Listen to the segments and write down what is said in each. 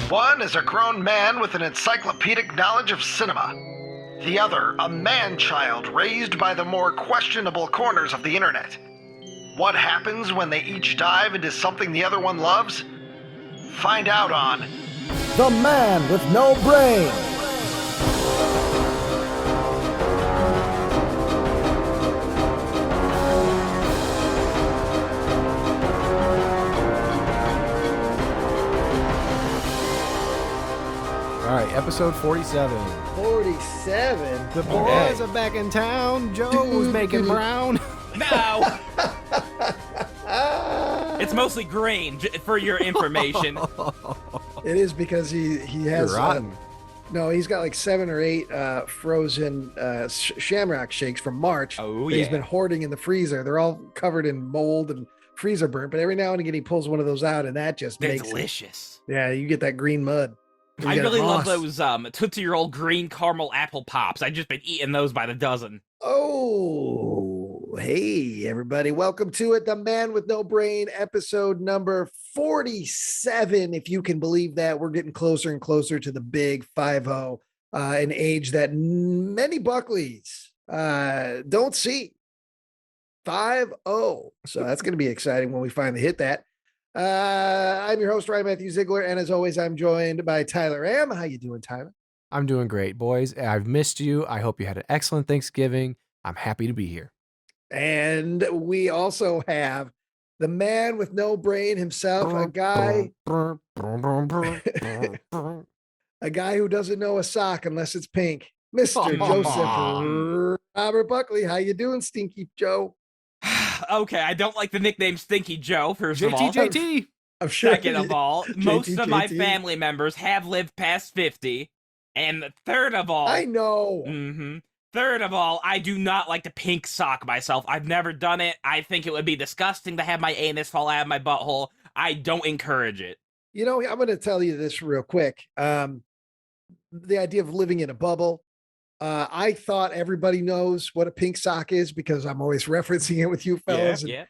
One is a grown man with an encyclopedic knowledge of cinema. The other, a man-child raised by the more questionable corners of the internet. What happens when they each dive into something the other one loves? Find out on The Man with No Brain. All right, episode 47. 47? The boys are back in town. Joe's making brown. No! It's mostly grain, for your information. It is because he has... You're rotten. No, he's got like 7 or 8 frozen shamrock shakes from March. Oh, that He's yeah. been hoarding in the freezer. They're all covered in mold and freezer burnt, but every now and again he pulls one of those out, and that just They're makes delicious. Yeah, you get that green mud. You I get really love moss. those Tootsie-Roll green caramel apple pops. I've just been eating those by the dozen. Oh, hey, everybody. Welcome to it. The Man with No Brain, episode number 47. If you can believe that, we're getting closer and closer to the big 5-0, an age that many Buckleys don't see. 5-0. So that's going to be exciting when we finally hit that. I'm your host, Ryan Matthew Ziegler, and as always, I'm joined by Tyler M. How you doing, Tyler? I'm doing great, boys. I've missed you. I hope you had an excellent Thanksgiving. I'm happy to be here. And we also have the man with no brain himself, a guy who doesn't know a sock unless it's pink, Mr. Come Joseph on. Robert Buckley. How you doing, Stinky Joe? Okay, I don't like the nickname Stinky Joe, first of all. JT. I'm sure. Second of all, most of my JT. family members have lived past 50. And third of all... I know. Third of all, I do not like to pink sock myself. I've never done it. I think it would be disgusting to have my anus fall out of my butthole. I don't encourage it. You know, I'm going to tell you this real quick. The idea of living in a bubble. I thought everybody knows what a pink sock is because I'm always referencing it with you fellas. Yeah.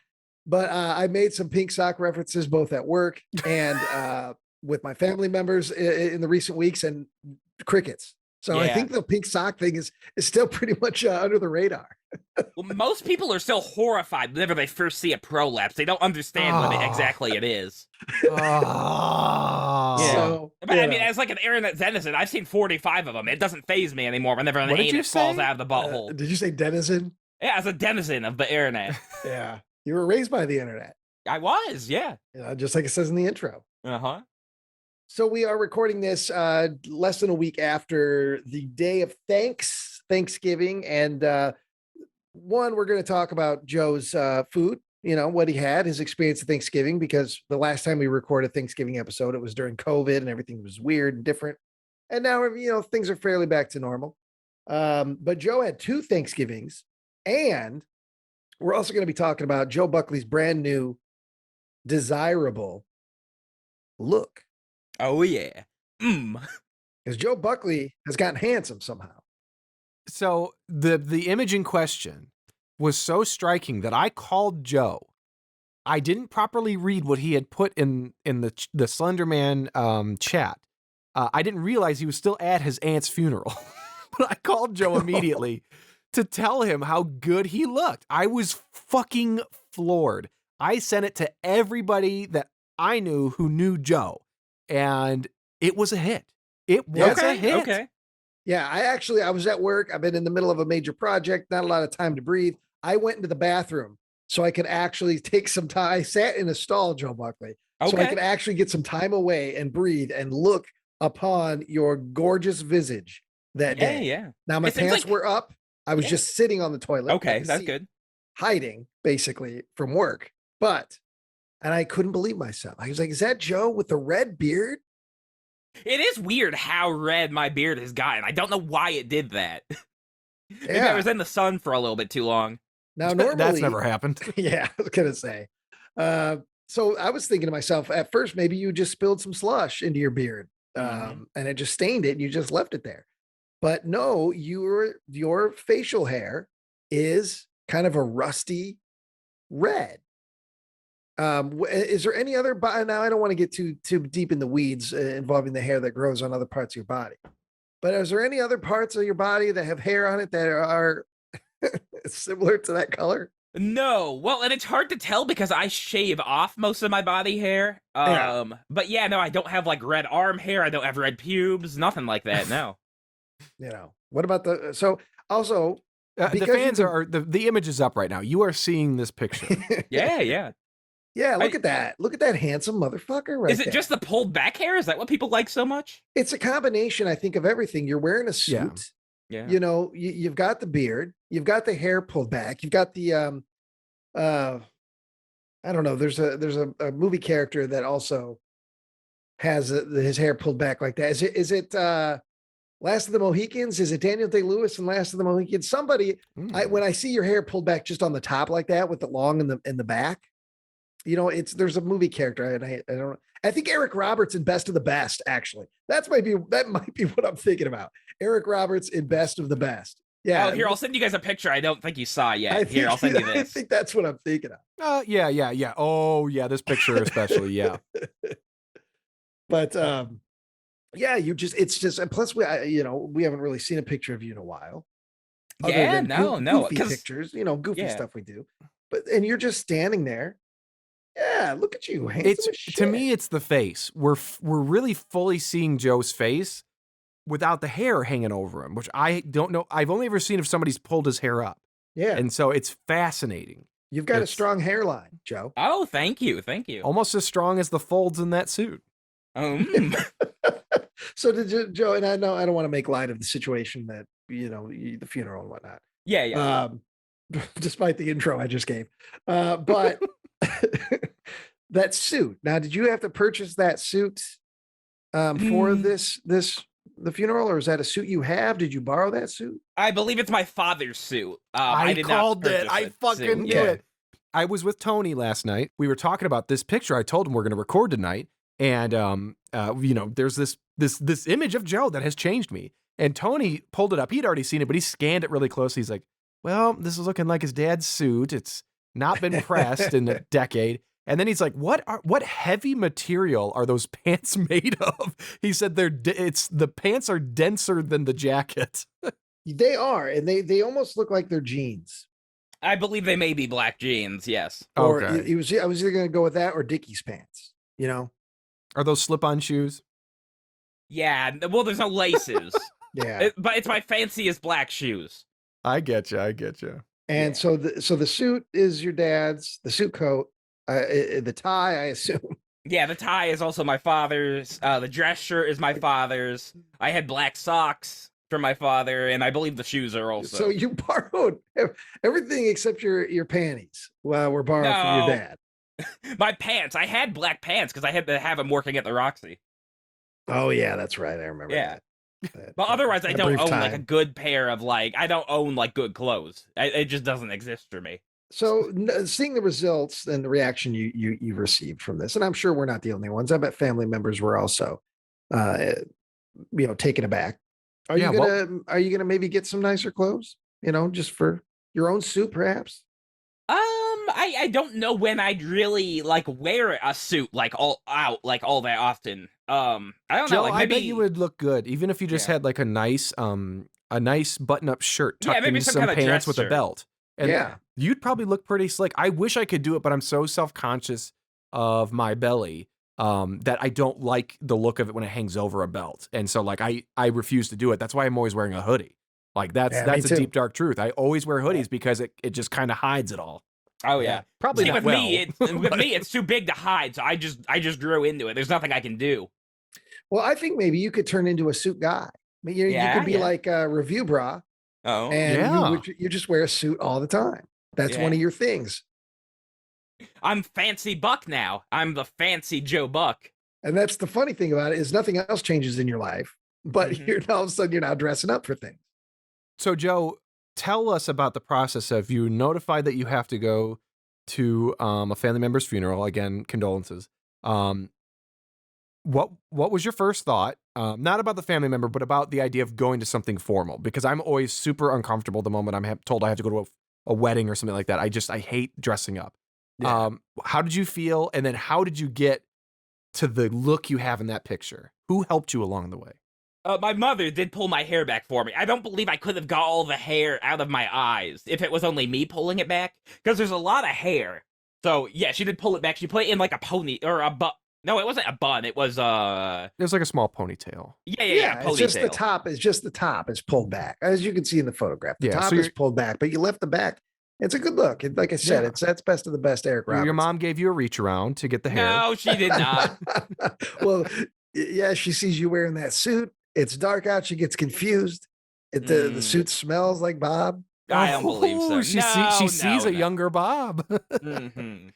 But I made some pink sock references both at work and with my family members in the recent weeks, and crickets. So I Yeah. think the pink sock thing is still pretty much under the radar. Well, most people are still horrified whenever they first see a prolapse. They don't understand what exactly it is. Oh. Yeah. So, But you I mean, know. as like an internet denizen, I've seen 45 of them. It doesn't faze me anymore whenever an What did you anus falls say? out of the butthole. Did you say denizen? Yeah, as a denizen of the internet. Yeah. You were raised by the internet, I was, yeah. just like it says in the intro. Uh-huh. So we are recording this less than a week after the day of Thanksgiving. And we're going to talk about Joe's food, what he had, his experience of Thanksgiving, because the last time we recorded a Thanksgiving episode, it was during COVID and everything was weird and different. And now, things are fairly back to normal. But Joe had 2 Thanksgivings, and we're also going to be talking about Joe Buckley's brand new desirable look. Oh, yeah. Because Joe Buckley has gotten handsome somehow. So the image in question was so striking that I called Joe. I didn't properly read what he had put in the Slender Man chat. I didn't realize he was still at his aunt's funeral. But I called Joe immediately to tell him how good he looked. I was fucking floored. I sent it to everybody that I knew who knew Joe, and it was a hit. It was a hit. Okay. Yeah, I was at work. I've been in the middle of a major project, not a lot of time to breathe. I went into the bathroom so I could actually take some time. I sat in a stall, Joe Buckley, so I Okay. could actually get some time away and breathe and look upon your gorgeous visage that Yeah, day. yeah. Now my It seems pants like- were up. I was Yeah. just sitting on the toilet. Okay, at the that's seat, good. hiding basically from work. And I couldn't believe myself. I was like, is that Joe with the red beard? It is weird how red my beard has gotten. I don't know why it did that. Maybe I Yeah. was in the sun for a little bit too long. Now, normally, That's never happened. yeah, I was gonna say. So I was thinking to myself at first, maybe you just spilled some slush into your beard, Mhm. and it just stained it, and you just left it there. But no, your facial hair is kind of a rusty red. Is there any other now I don't want to get too deep in the weeds involving the hair that grows on other parts of your body, but is there any other parts of your body that have hair on it that are similar to that color? No, well, and it's hard to tell because I shave off most of my body hair. Yeah. But yeah, no, I don't have like red arm hair. I don't have red pubes. Nothing like that. No. What about the also The because fans you are the image is up right now. You are seeing this picture. Yeah, yeah. yeah, look at that. Look at that handsome motherfucker right Is it there. just the pulled back hair? Is that what people like so much? It's a combination, I think, of everything. You're wearing a Yeah. suit. Yeah. You know, you've got the beard, you've got the hair pulled back, you've got the I don't know. There's a movie character that also has his hair pulled back like that. Is it Last of the Mohicans? Is it Daniel Day-Lewis in Last of the Mohicans? Somebody, when I see your hair pulled back just on the top like that with the long in the back, you know, there's a movie character, and I don't. I think Eric Roberts in Best of the Best. Actually, that might be what I'm thinking about. Eric Roberts in Best of the Best. Yeah. Oh, here, I'll send you guys a picture I don't think you saw yet. Here, I'll send you I this. think that's what I'm thinking of. Yeah. Oh, yeah, this picture especially, yeah. But yeah, it's just, and plus we haven't really seen a picture of you in a while. Yeah, no, goofy 'cause- pictures, goofy yeah. stuff we do. And you're just standing there. Yeah, look at you. Handsome as shit. To me, it's the face. We're really fully seeing Joe's face without the hair hanging over him, which I don't know. I've only ever seen if somebody's pulled his hair up. Yeah. And so it's fascinating. You've got a strong hairline, Joe. Oh, thank you. Almost as strong as the folds in that suit. So did you, Joe? And I know I don't want to make light of the situation that the funeral and whatnot. Yeah. Despite the intro I just gave, but that suit. Now, did you have to purchase that suit for the funeral, or is that a suit you have? Did you borrow that suit? I believe it's my father's suit. I did called not it. I fucking knew it. I was with Tony last night. We were talking about this picture. I told him we're going to record tonight, and there's this image of Joe that has changed me. And Tony pulled it up. He'd already seen it, but he scanned it really closely. He's like, "Well, this is looking like his dad's suit. It's not been pressed in a decade." And then he's like, "What heavy material are those pants made of?" He said the pants are denser than the jacket. They are, and they almost look like they're jeans. I believe they may be black jeans. Yes. Or Okay. I was either going to go with that or Dickies pants. Are those slip-on shoes? Yeah. Well, there's no laces. Yeah. But it's my fanciest black shoes. I get you. And so the suit is your dad's. The suit coat, the tie, I assume. Yeah, the tie is also my father's. The dress shirt is my father's. I had black socks from my father, and I believe the shoes are also. So you borrowed everything except your panties. Well, were borrowed from your dad. My pants. I had black pants because I had to have them working at the Roxy. Oh yeah, that's right. I remember. Yeah. that. But otherwise, I That don't brief own like a time. good pair of I don't own like good clothes. It just doesn't exist for me. So seeing the results and the reaction you received from this, and I'm sure we're not the only ones. I bet family members were also, taken aback. Are you gonna maybe get some nicer clothes? Just for your own suit, perhaps. I don't know when I'd really wear a suit all out all that often. I don't Joe, know. I bet you would look good, even if you just had a nice button-up shirt tucked maybe in some some kind of dress pants with a shirt. belt. And Yeah. you'd probably look pretty slick. I wish I could do it, but I'm so self-conscious of my belly that I don't like the look of it when it hangs over a belt. And so I refuse to do it. That's why I'm always wearing a hoodie. That's me a too. deep, dark truth. I always wear hoodies because it just kind of hides it all. Oh yeah. Probably See, not with well. me, it's too big to hide, so I just grew into it. There's nothing I can do. Well, I think maybe you could turn into a suit guy. You could be like a review bra, Oh. and you just wear a suit all the time. That's one of your things. I'm fancy Buck now. I'm the fancy Joe Buck. And that's the funny thing about it is nothing else changes in your life, but all of a sudden you're now dressing up for things. So, Joe, tell us about the process of you notified that you have to go to a family member's funeral. Again, condolences. What was your first thought? Not about the family member, but about the idea of going to something formal, because I'm always super uncomfortable the moment I'm told I have to go to a wedding or something like that. I hate dressing up. Yeah. How did you feel? And then how did you get to the look you have in that picture? Who helped you along the way? My mother did pull my hair back for me. I don't believe I could have got all the hair out of my eyes if it was only me pulling it back, because there's a lot of hair. So yeah, she did pull it back. She put it in like a pony or a bun. No, it wasn't a bun. It was It was like a small ponytail. yeah, It's just the ponytail. top. It's just the top is pulled back, as you can see in the photograph. The Yeah, top so is you're- pulled back, but you left the back. It's a good look. Like I said, Yeah. that's best of the best, Eric Roberts. Your mom gave you a reach around to get the hair. No, she did not. Well, yeah, she sees you wearing that suit. It's dark out. She gets confused. The suit smells like Bob. I don't believe so. She No, sees no, a no. younger Bob. hmm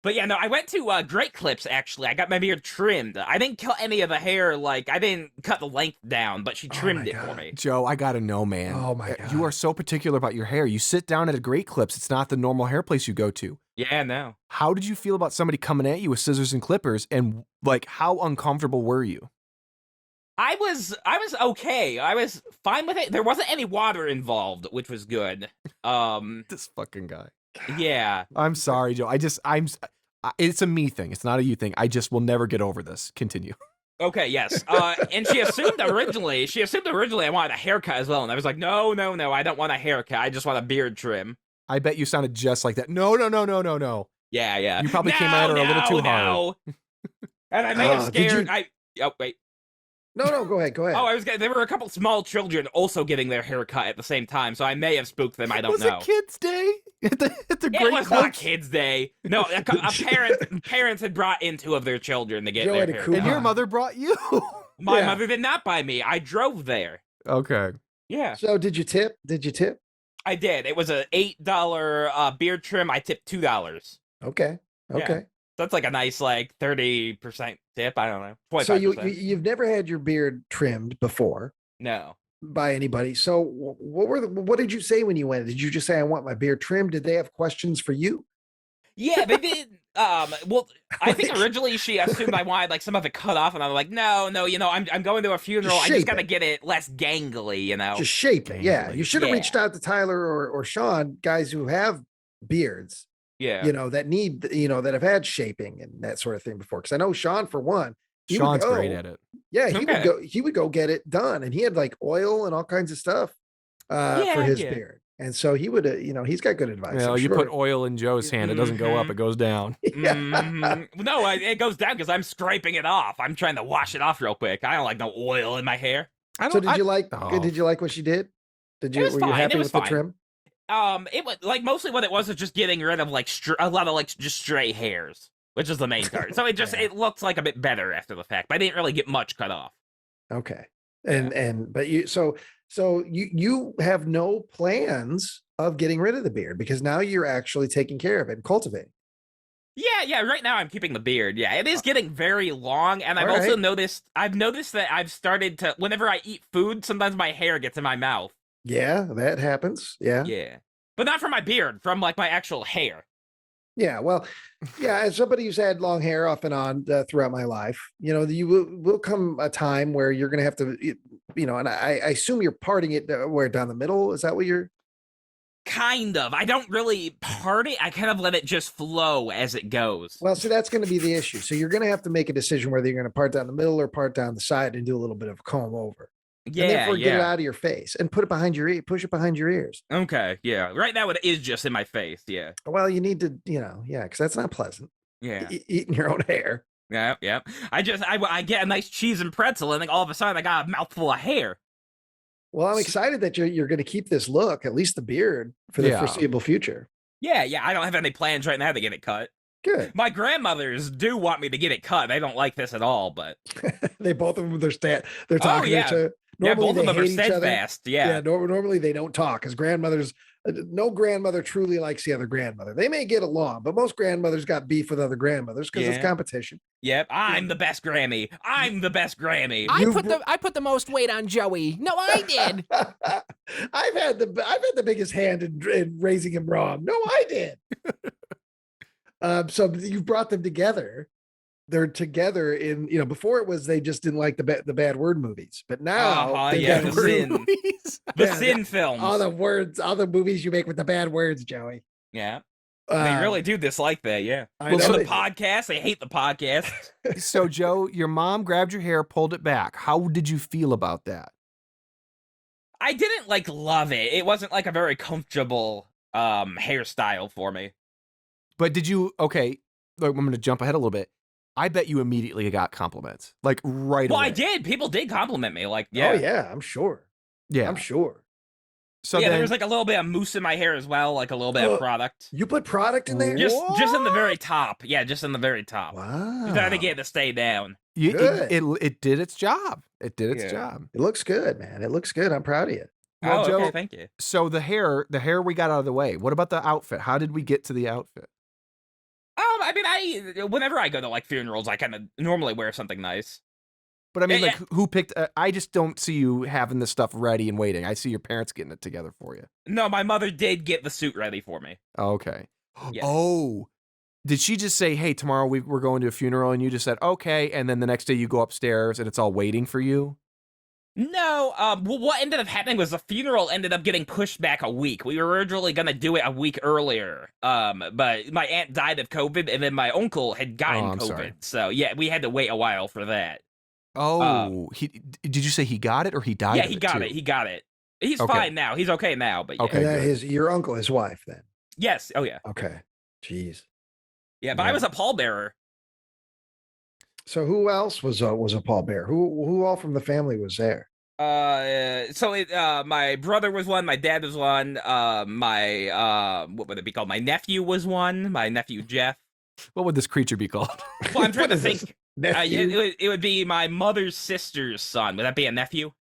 But yeah, no, I went to Great Clips, actually. I got my beard trimmed. I didn't cut any of the hair, I didn't cut the length down, but she trimmed it for God. me. Joe, I gotta know, man. Oh my God. You are so particular about your hair. You sit down at a Great Clips. It's not the normal hair place you go to. Yeah, no. How did you feel about somebody coming at you with scissors and clippers? And how uncomfortable were you? I was okay. I was fine with it. There wasn't any water involved, which was good. This fucking guy. Yeah. I'm sorry, Joe. It's a me thing. It's not a you thing. I just will never get over this. Continue. Okay, yes. And she assumed originally I wanted a haircut as well, and I was like, no, I don't want a haircut. I just want a beard trim. I bet you sounded just like that. No. Yeah. You probably came at her a little too hard. No. And I may have Did you- scared. Oh wait. No, go ahead. Go ahead. Oh, there were a couple small children also getting their hair cut at the same time, so I may have spooked them. I don't was know. it Kids Day at the It Great was not Clips? Kids Day. No, parents had brought in two of their children to get Joe their had a hair. coupon. And your mother brought you. My Yeah. mother did not buy me. I drove there. Okay. Yeah, So did you tip? I did. It was a $8 beard trim. I tipped $2. Okay. Yeah. That's like a nice 30% tip. I don't know. 25%. So you've never had your beard trimmed before No. by anybody. So what did you say when you went? Did you just say I want my beard trimmed? Did they have questions for you? Yeah, they did. Well, I think originally she assumed I wanted some of it cut off, and I'm like, no, I'm going to a funeral. I shape just gotta it. get it less gangly, Just shape it. Yeah. Gangly. You should have Yeah. reached out to Tyler or Sean, guys who have beards, Yeah. that need, that have had shaping and that sort of thing before. Cause I know Sean, for one, he would Sean's go- great at it. Yeah, Okay. he would go get it done, and he had oil and all kinds of stuff for his Yeah. beard. And so he would, he's got good advice. Well, I'm you sure. put oil in Joe's hand, it doesn't go up, Mhm. it goes down. Yeah. No, it goes down because I'm scraping it off. I'm trying to wash it off real quick. I don't like no oil in my hair. So did you like? Oh. Did you like what she did? Did you? was Were you fine, happy it was with the fine. trim? It was mostly what it was just getting rid of a lot of just stray hairs, which is the main part. So Yeah. it looks like a bit better after the fact. But I didn't really get much cut off. Okay. But you have no plans of getting rid of the beard because now you're actually taking care of it and cultivating. Yeah. Right now I'm keeping the beard. Yeah, it is getting very long, and I've All also right. noticed that I've started to whenever I eat food, sometimes my hair gets in my mouth. Yeah, that happens. Yeah. Yeah, but not from my beard, from my actual hair. Yeah, well, yeah, as somebody who's had long hair off and on throughout my life, you will come a time where you're going to have to, and I assume you're parting it where down the middle. Is that what you're? Kind of. I don't really part it. I kind of let it just flow as it goes. Well, see, that's going to be the issue. So you're going to have to make a decision whether you're going to part down the middle or part down the side and do a little bit of a comb over. And therefore get it out of your face and put it behind your ear, push it behind your ears. Okay, yeah. Right now it is just in my face. Yeah, Well, you need to, because that's not pleasant. yeah, Eating your own hair. yeah. I get a nice cheese and pretzel, and then all of a sudden I got a mouthful of hair. Well, I'm excited that you're going to keep this look, at least the beard, for the Yeah. foreseeable future. Yeah. I don't have any plans right now to get it cut. Good. My grandmothers do want me to get it cut. They don't like this at all, but They both of them, they're talking yeah. to each other. yeah, Normally both of they them are hate each other. steadfast. Yeah. Normally they don't talk because grandmothers, no grandmother truly likes the other grandmother. They may get along, but most grandmothers got beef with other grandmothers because it's Yeah. competition. Yep. I'm the best Grammy. I'm the best Grammy. I put the most weight on Joey. No, I did. I've had the biggest hand in raising him wrong. No, I did. So you've brought them together. They're together in, before it was they just didn't like the bad word movies, but now they've yeah, got the sin. The Yeah, sin films. all the movies you make with the bad words, Joey. Yeah. They really do dislike that, yeah. I Well, know so And they the podcast, they hate the podcast. So, Joe, your mom grabbed your hair, pulled it back. How did you feel about that? I didn't like love it. It wasn't like a very comfortable hairstyle for me. But did you? Okay, look, I'm going to jump ahead a little bit. I bet you immediately got compliments, like right Well, away. I did. People did compliment me. Like, Oh yeah. yeah, I'm sure. Yeah. I'm sure. So yeah, then, there was like a little bit of mousse in my hair as well, like a little bit of product. You put product in there? Just in the very top. Yeah, just in the very top. Wow. Just trying to get it to stay down. Good. it did its job. It did its Yeah. job. It looks good, man. It looks good. I'm proud of you. Well, Oh, Joe, okay, thank you. So the hair we got out of the way. What about the outfit? How did we get to the outfit? I mean, whenever I go to like funerals, I kind of normally wear something nice. But I mean, Yeah, like, who picked? I just don't see you having this stuff ready and waiting. I see your parents getting it together for you. No, my mother did get the suit ready for me. Okay. Yeah. Oh, did she just say, "Hey, tomorrow we're going to a funeral," and you just said, "Okay," and then the next day you go upstairs and it's all waiting for you? No, well, what ended up happening was the funeral ended up getting pushed back a week. We were originally gonna do it a week earlier, but my aunt died of COVID, and then my uncle had gotten I'm COVID. sorry. So yeah, we had to wait a while for that. Oh, did you say he got it or he died? Yeah, of he it got too? it. He got it. He's Okay. fine now. He's okay now. But yeah. Okay. And good. your uncle, his wife, then. Yes. Oh yeah. Okay. Jeez. Yeah. But I Yeah. was a pallbearer. So who else was a pallbearer? Who all from the family was there? My brother was one. My dad was one. What would it be called? My nephew was one. My nephew Jeff. What would this creature be called? Well, I'm trying What to is this? think. Nephew? It would be my mother's sister's son. Would that be a nephew?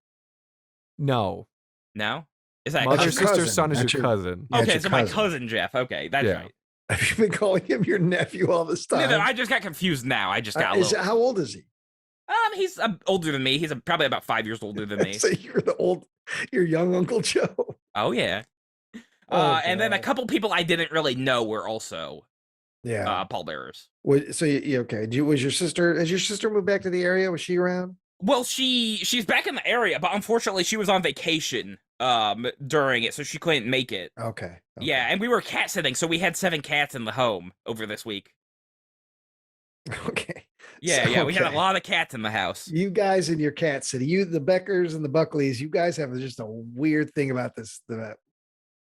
No. No? Is that a Mother's cousin? sister's cousin. son is That's your your- cousin. Yeah, it's Okay, your so my cousin. cousin Jeff. Okay, that's Yeah. right. Have you been calling him your nephew all this time? No, I just got confused now. I just got a little. How old is he? He's older than me. He's probably about 5 years older than me. So you're young Uncle Joe. Oh yeah. Oh, And then a God. couple people I didn't really know were also Yeah. pallbearers. So you okay? Has your sister moved back to the area? Was she around? Well, she's back in the area, but unfortunately she was on vacation during it, so she couldn't make it. Okay. Yeah, and we were cat sitting, so we had 7 cats in the home over this week. Okay. Yeah, So, yeah, we had a okay. lot of cats in the house. You guys in your cat city, the Beckers and the Buckleys, you guys have just a weird thing about this.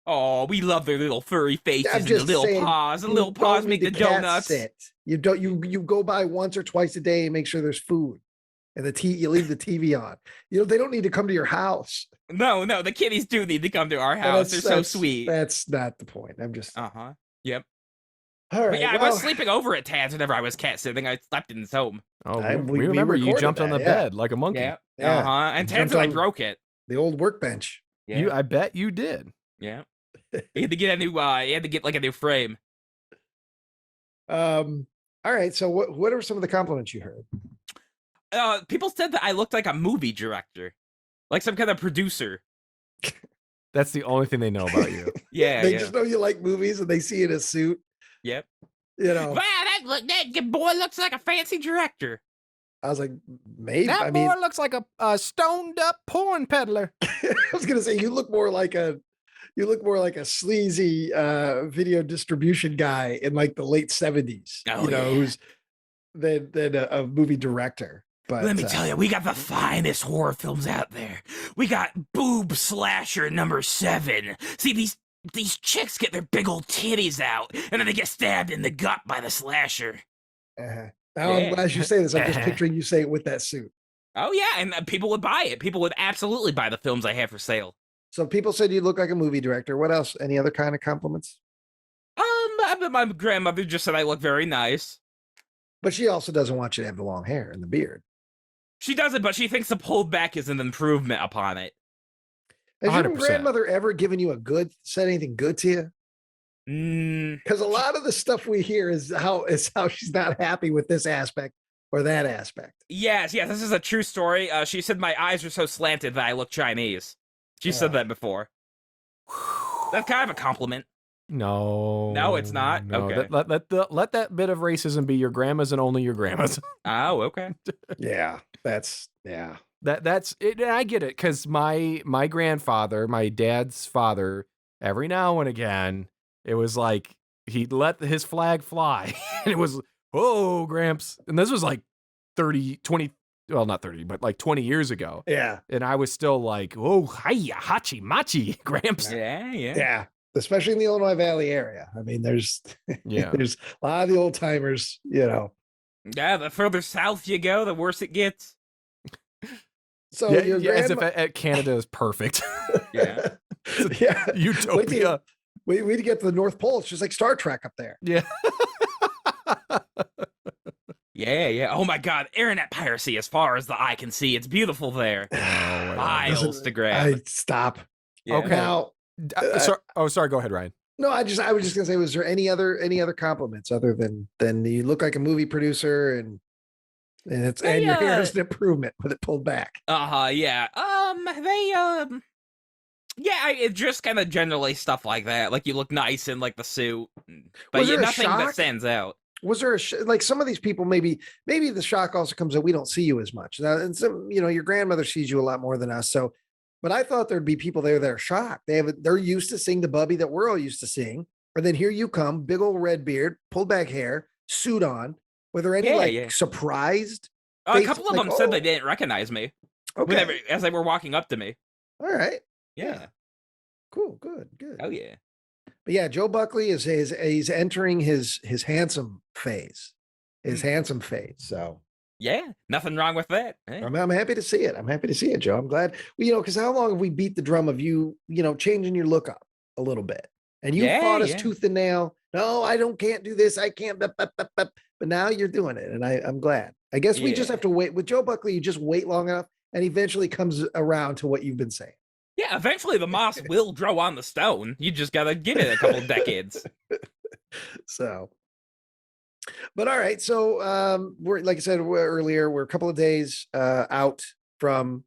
Oh, we love their little furry faces I'm and the just little saying, paws. The you little don't paws need make the cat donuts. sit. You don't. You go by once or twice a day and make sure there's food, and you leave the TV on. They don't need to come to your house. No, the kitties do need to come to our house. They're so sweet. That's not the point. I'm just. Uh-huh. Yep. All right. But yeah, I well, was sleeping over at Tad's whenever I was cat sitting. I slept in his home. Oh, we we remember you recorded jumped on that, the yeah. bed like a monkey. Yeah. Yeah. Uh-huh. And You Tad's jumped I on- broke it. the old workbench. Yeah. I bet you did. Yeah. He had to get a new he had to get like a new frame. All right. So what are some of the compliments you heard? People said that I looked like a movie director. Like some kind of producer. That's the only thing they know about you. Yeah, They yeah. just know you like movies and they see you in a suit. Yep. Wow, Wow, that boy looks like a fancy director. I was like, maybe. That I boy mean, looks like a stoned up porn peddler. I was gonna say you look more like a sleazy video distribution guy in like the late 70s. Oh, yeah. Who's than a movie director. But Let me tell you, we got the finest horror films out there. We got Boob Slasher #7. See, these chicks get their big old titties out, and then they get stabbed in the gut by the slasher. Now Yeah. I'm glad you say this. I'm just picturing you say it with that suit. Oh yeah, and people would buy it. People would absolutely buy the films I have for sale. So people said you look like a movie director. What else? Any other kind of compliments? My grandmother just said I look very nice. But she also doesn't want you to have the long hair and the beard. She doesn't, but she thinks the pulled back is an improvement upon it. Has your 100%. grandmother ever given you said anything good to you? Because a lot of the stuff we hear is how she's not happy with this aspect or that aspect. Yes, this is a true story. She said my eyes are so slanted that I look Chinese. She said that before. That's kind of a compliment. No, it's not? No. Okay. Let that bit of racism be your grandma's and only your grandma's. Oh, okay. Yeah. That's That's it. And I get it because my grandfather, my dad's father, every now and again, it was like he let his flag fly. And it was, oh, Gramps. And this was like 20, well, not 30, but like 20 years ago. Yeah. And I was still like, oh, hiya, hachi, machi, Gramps. Yeah. Especially in the Illinois Valley area. I mean, there's there's a lot of the old timers, Yeah, the further south you go, the worse it gets. So as if Canada is perfect. Yeah. Yeah. Utopia. Wait to get to the North Pole. It's just like Star Trek up there. Yeah. Yeah. Oh my God, internet piracy as far as the eye can see. It's beautiful there. Miles to grab. Stop. Yeah. Okay. Now, sorry. Go ahead, Ryan. no, I was just gonna say, was there any other compliments other than you look like a movie producer and your hair is an improvement with it pulled back. Yeah. It just kind of generally stuff like that. Like you look nice in like the suit, but nothing that stands out. Was there like some of these people, maybe the shock also comes that we don't see you as much now, and some, your grandmother sees you a lot more than us. So, but I thought there'd be people there that are shocked. They're used to seeing the Bubby that we're all used to seeing, and then here you come, big old red beard, pulled back hair, suit on. Were there any surprised? A couple of them said they didn't recognize me. Okay. As they were walking up to me. All right. Yeah. Cool. Good. Oh yeah. But yeah, Joe Buckley he's entering his handsome phase. So yeah, nothing wrong with that. I'm happy to see it. I'm happy to see it, Joe. I'm glad. Because how long have we beat the drum of you changing your look up a little bit? And you fought us tooth and nail. No, can't do this. I can't. But now you're doing it, and I'm glad. I guess we just have to wait. With Joe Buckley, you just wait long enough, and eventually comes around to what you've been saying. Yeah, eventually the moss will grow on the stone. You just gotta give it a couple decades. So, but all right. So, we're, like I said earlier, we're a couple of days out from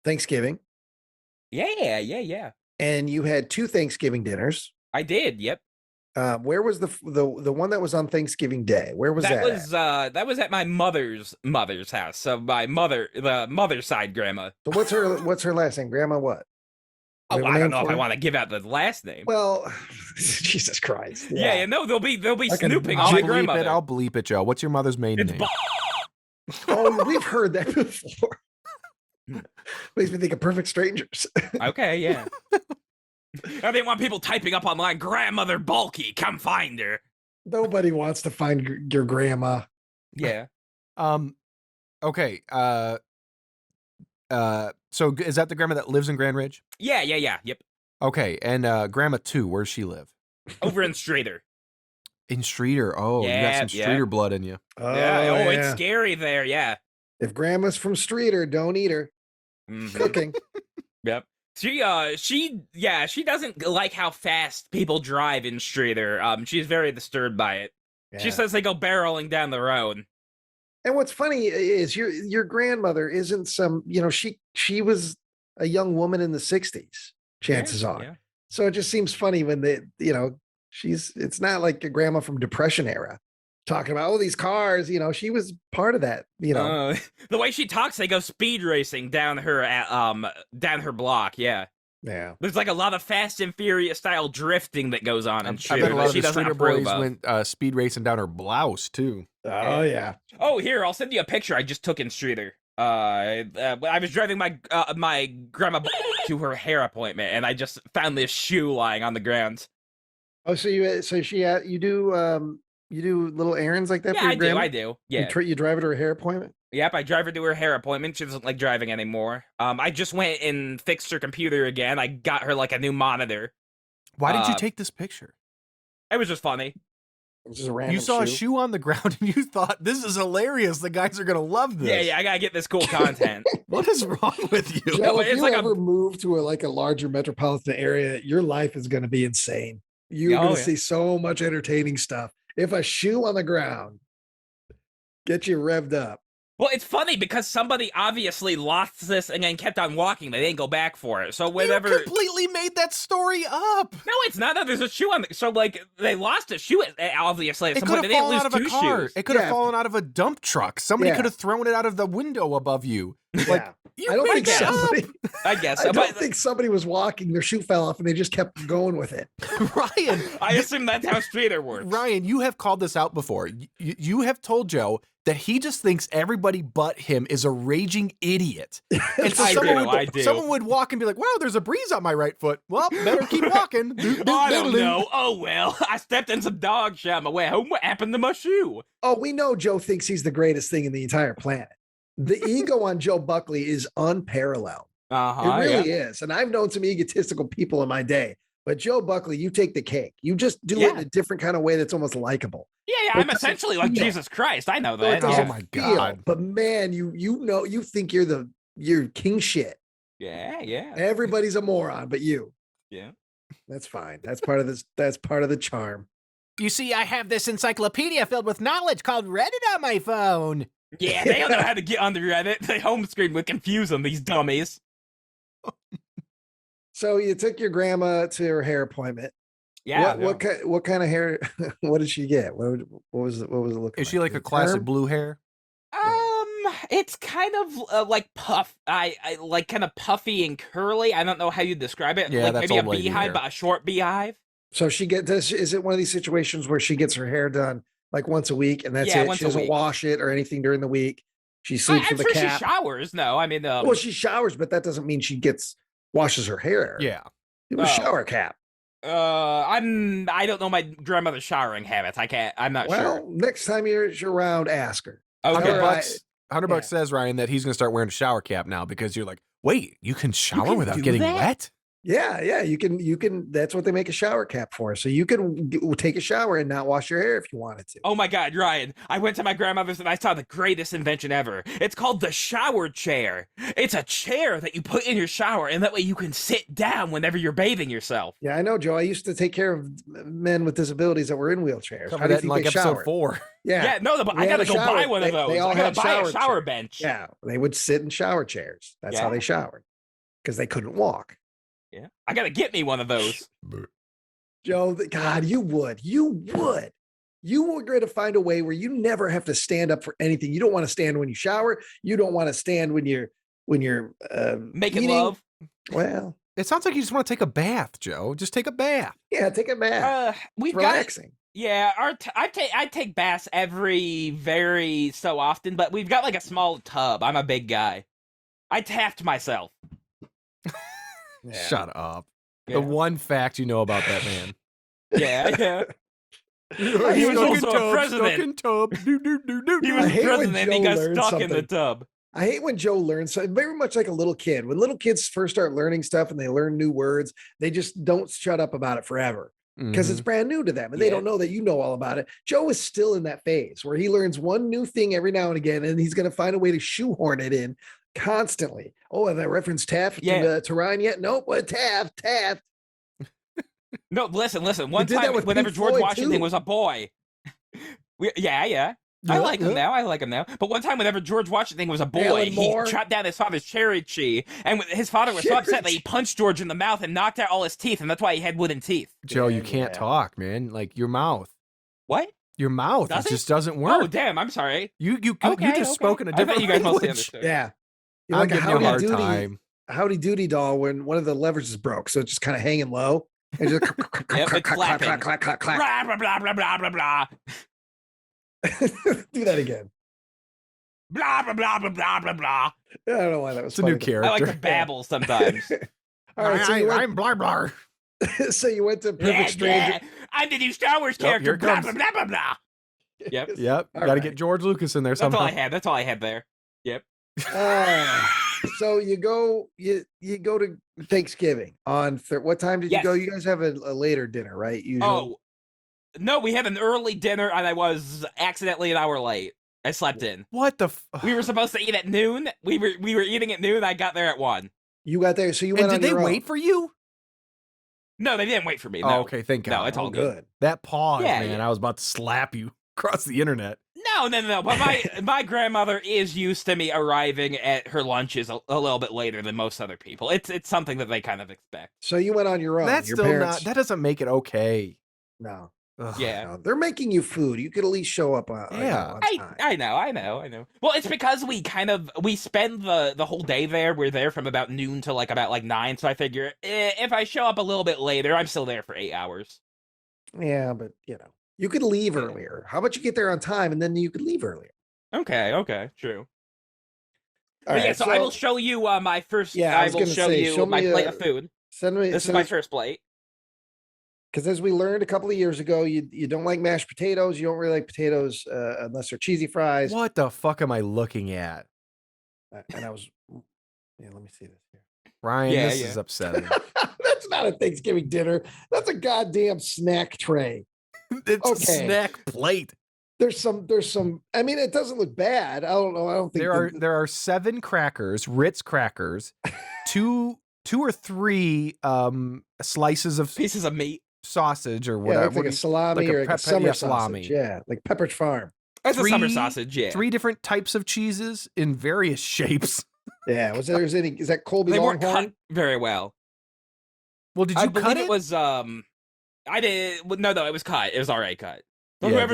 Thanksgiving. Yeah. And you had 2 Thanksgiving dinners. I did. Yep. Where was the one that was on Thanksgiving Day? Where was that? That was at my mother's house. So my the mother's side grandma. So what's her last name? Grandma what? Oh, I don't know if I want to give out the last name. Well, Jesus Christ. Yeah, no, they'll be snooping on my grandmother. I'll bleep it, Joe. What's your mother's maiden name? Oh, we've heard that before. Makes me think of Perfect Strangers. Okay, yeah. I didn't want people typing up online, grandmother bulky, come find her. Nobody wants to find your grandma. Yeah. Okay. So is that the grandma that lives in Grand Ridge? Yeah. Yep. Okay, and grandma 2, where's she live? Over in Streator. In Streator. Oh, you got some Streator blood in you. Oh, it's scary there. Yeah. If grandma's from Streator, don't eat her. Mm-hmm. Cooking. Yep. She doesn't like how fast people drive in Streator. She's very disturbed by it. Yeah. She says they go barreling down the road. And what's funny is your grandmother isn't some, she was a young woman in the 60s, chances are. Yeah. So it just seems funny when it's not like a grandma from Depression era talking about, these cars, she was part of that, The way she talks, they go speed racing down her block. Yeah. Yeah. There's like a lot of Fast and Furious style drifting that goes on in Streator. I bet a lot of the Streator boys went speed racing down her blouse too. Oh yeah. Oh, here, I'll send you a picture I just took in Streator. I was driving my grandma to her hair appointment, and I just found this shoe lying on the ground. Oh, so you do little errands like that? Yeah, for your grandma? I do. Yeah. You drive her to her hair appointment? Yep, I drive her to her hair appointment. She doesn't like driving anymore. I just went and fixed her computer again. I got her like a new monitor. Why did you take this picture? It was just funny. It was just a random You saw a shoe on the ground and you thought, this is hilarious. The guys are going to love this. Yeah, I got to get this cool content. What is wrong with you? Joe, if you ever move to a larger metropolitan area, your life is going to be insane. You're going to see so much entertaining stuff. If a shoe on the ground gets you revved up. Well, it's funny because somebody obviously lost this and then kept on walking. They didn't go back for it. So whatever. You completely made that story up. No, it's not that there's a shoe on. So they lost a shoe. Obviously, it could have fallen out of a car. Shoes. It could have fallen out of a dump truck. Somebody could have thrown it out of the window above you. Like You I don't made think that up. somebody. I guess I so. don't But think somebody was walking, their shoe fell off, and they just kept going with it. Ryan, I assume that's how Streeter works. Ryan, you have called this out before. You have told Joe that he just thinks everybody but him is a raging idiot. And so I do. someone would walk and be like, wow, there's a breeze on my right foot. Well, better keep walking. I don't know. Oh, well, I stepped in some dog shit on my way home. What happened to my shoe? Oh, we know Joe thinks he's the greatest thing in the entire planet. The ego on Joe Buckley is unparalleled. Uh-huh, It really is. And I've known some egotistical people in my day, but Joe Buckley, you take the cake. You just do it in a different kind of way that's almost likable. Yeah, I'm essentially like Jesus Christ. I know So it that. doesn't Oh my feel, God. But man, you think you're king shit. Yeah. Everybody's a moron, but you. Yeah. That's fine. That's part of this. That's part of the charm. You see, I have this encyclopedia filled with knowledge called Reddit on my phone. Yeah, they don't know how to get on the Reddit. The home screen would confuse them, these dummies. So you took your grandma to her hair appointment. Yeah. What kind of hair? What did she get? What was it looking? Is she like a classic blue hair? It's kind of like I like kind of puffy and curly. I don't know how you describe it. Yeah, like that's maybe a old lady beehive, hair. but a short beehive. So she is it one of these situations where she gets her hair done like once a week and that's Yeah, it? once She a doesn't week. wash it or anything during the week. She sleeps I'm with a sure cap. she showers. No, I mean, Well, she showers, but that doesn't mean she washes her hair. Yeah. It was Oh. shower cap. I don't know my grandmother's showering habits. I'm not Well, sure. next time you're around, ask her. Okay. Tell her $100 Yeah. says, Ryan, that he's going to start wearing a shower cap now because you're like, wait, you can shower can without do getting that? wet? Yeah, you can. That's what they make a shower cap for. So you can take a shower and not wash your hair if you wanted to. Oh my God, Ryan! I went to my grandmother's and I saw the greatest invention ever. It's called the shower chair. It's a chair that you put in your shower, and that way you can sit down whenever you're bathing yourself. Yeah, I know, Joe. I used to take care of men with disabilities that were in wheelchairs. Cover How do you that in think like they episode showered? 4. Yeah, no, but They I had gotta a go shower. buy one of those. They all I gotta had buy a shower shower chairs. bench. Yeah, they would sit in shower chairs. That's how Yeah. they showered because they couldn't walk. Yeah, I gotta get me one of those. Joe, God, you would. You were going to find a way where you never have to stand up for anything. You don't want to stand when you shower. You don't want to stand when you're Making eating. love. Well, It sounds like you just want to take a bath, Joe. Just take a bath. yeah, take a bath. We've It's got relaxing. yeah. I take baths every very so often, but we've got like a small tub. I'm a big guy. I tapped myself. Yeah. Shut up. Yeah. The one fact you know about that man. Yeah. He was also a president. Stuck in tub. Do, do, do, do, He do. was I hate when president. He Joe got learns stuck in the something. tub. I hate when Joe learns so very much like a little kid. When little kids first start learning stuff and they learn new words, they just don't shut up about it forever because it's brand new to them and they Yeah. don't know that you know all about it. Joe is still in that phase where he learns one new thing every now and again, and he's going to find a way to shoehorn it in constantly. Oh, have I referenced Taft to Ryan yet? Nope. What Taft? No, listen. One did that time, with whenever Pink George Floyd, Washington too. was a boy. Yeah. I like him now. But one time, whenever George Washington was a boy, Alan he Moore. chopped down his father's cherry tree, and his father was so upset that he punched George in the mouth and knocked out all his teeth, and that's why he had wooden teeth. Joe, you Yeah. can't talk, man. Like your mouth. What? Your mouth. Does It it? just doesn't Oh, work. damn! I'm sorry. You Okay, just spoke in a I thought different you guys mostly language. understood. Yeah. You're I'm like a giving you a hard Howdy Doody, time. Howdy Doody doll when one of the levers is broke. So it's just kind of hanging low. And just Yep, it's flapping. clack. Blah blah blah blah blah blah blah. Do that again. Blah blah blah blah blah blah blah. I don't know why that was It's a new funny. character. I like to babble sometimes. All right, so you went, I'm blah blah. so you went to Perfect Stranger. I'm the new Star Wars Yep, character. here Blah comes. blah blah blah blah. Yep. Yep. All Got to right. get George Lucas in there That's all somehow. I had. That's all I had there. So you go to Thanksgiving on what time did you Yes. go? You guys have a later dinner, right? Usually. Oh, no, we had an early dinner and I was accidentally an hour late. I slept in. What the? We were supposed to eat at noon. We were eating at noon. I got there at 1. You got there, so you And went on did they your wait own. for you? No, they didn't wait for me. Oh, No. okay. Thank God. No, it's all Oh, good. That pause, Yeah, man. yeah. I was about to slap you across the internet. No. But my grandmother is used to me arriving at her lunches a little bit later than most other people. It's something that they kind of expect. So you went on your own. That's your still parents. not. That doesn't make it okay. No. Ugh, Yeah. no, they're making you food. You could at least show up on, Yeah. on time. I know. Well, it's because we spend the whole day there. We're there from about noon to about 9. So I figure if I show up a little bit later, I'm still there for 8 hours. Yeah, but you could leave earlier. How about you get there on time and then you could leave earlier? Okay, true. All But yeah, right, so I will show you my first. Yeah, I will show you my me plate of food. This is my first plate. Because as we learned a couple of years ago, you don't like mashed potatoes. You don't really like potatoes unless they're cheesy fries. What the fuck am I looking at? And I was, let me see this here. Ryan, this is upsetting. That's not a Thanksgiving dinner. That's a goddamn snack tray. It's a snack plate. There's some. I mean, it doesn't look bad. I don't know. I don't think there are 7 crackers, Ritz crackers, two or three slices of pieces of meat, Yeah, sausage or whatever, like a salami or a summer salami. sausage. Yeah, like Pepperidge Farm. That's a summer sausage. Yeah, 3 different types of cheeses in various shapes. Yeah, is that Colby they weren't Longhorn? cut very well. Well, did you cut it? It was I did. No, it was cut. It was already cut. But Yeah,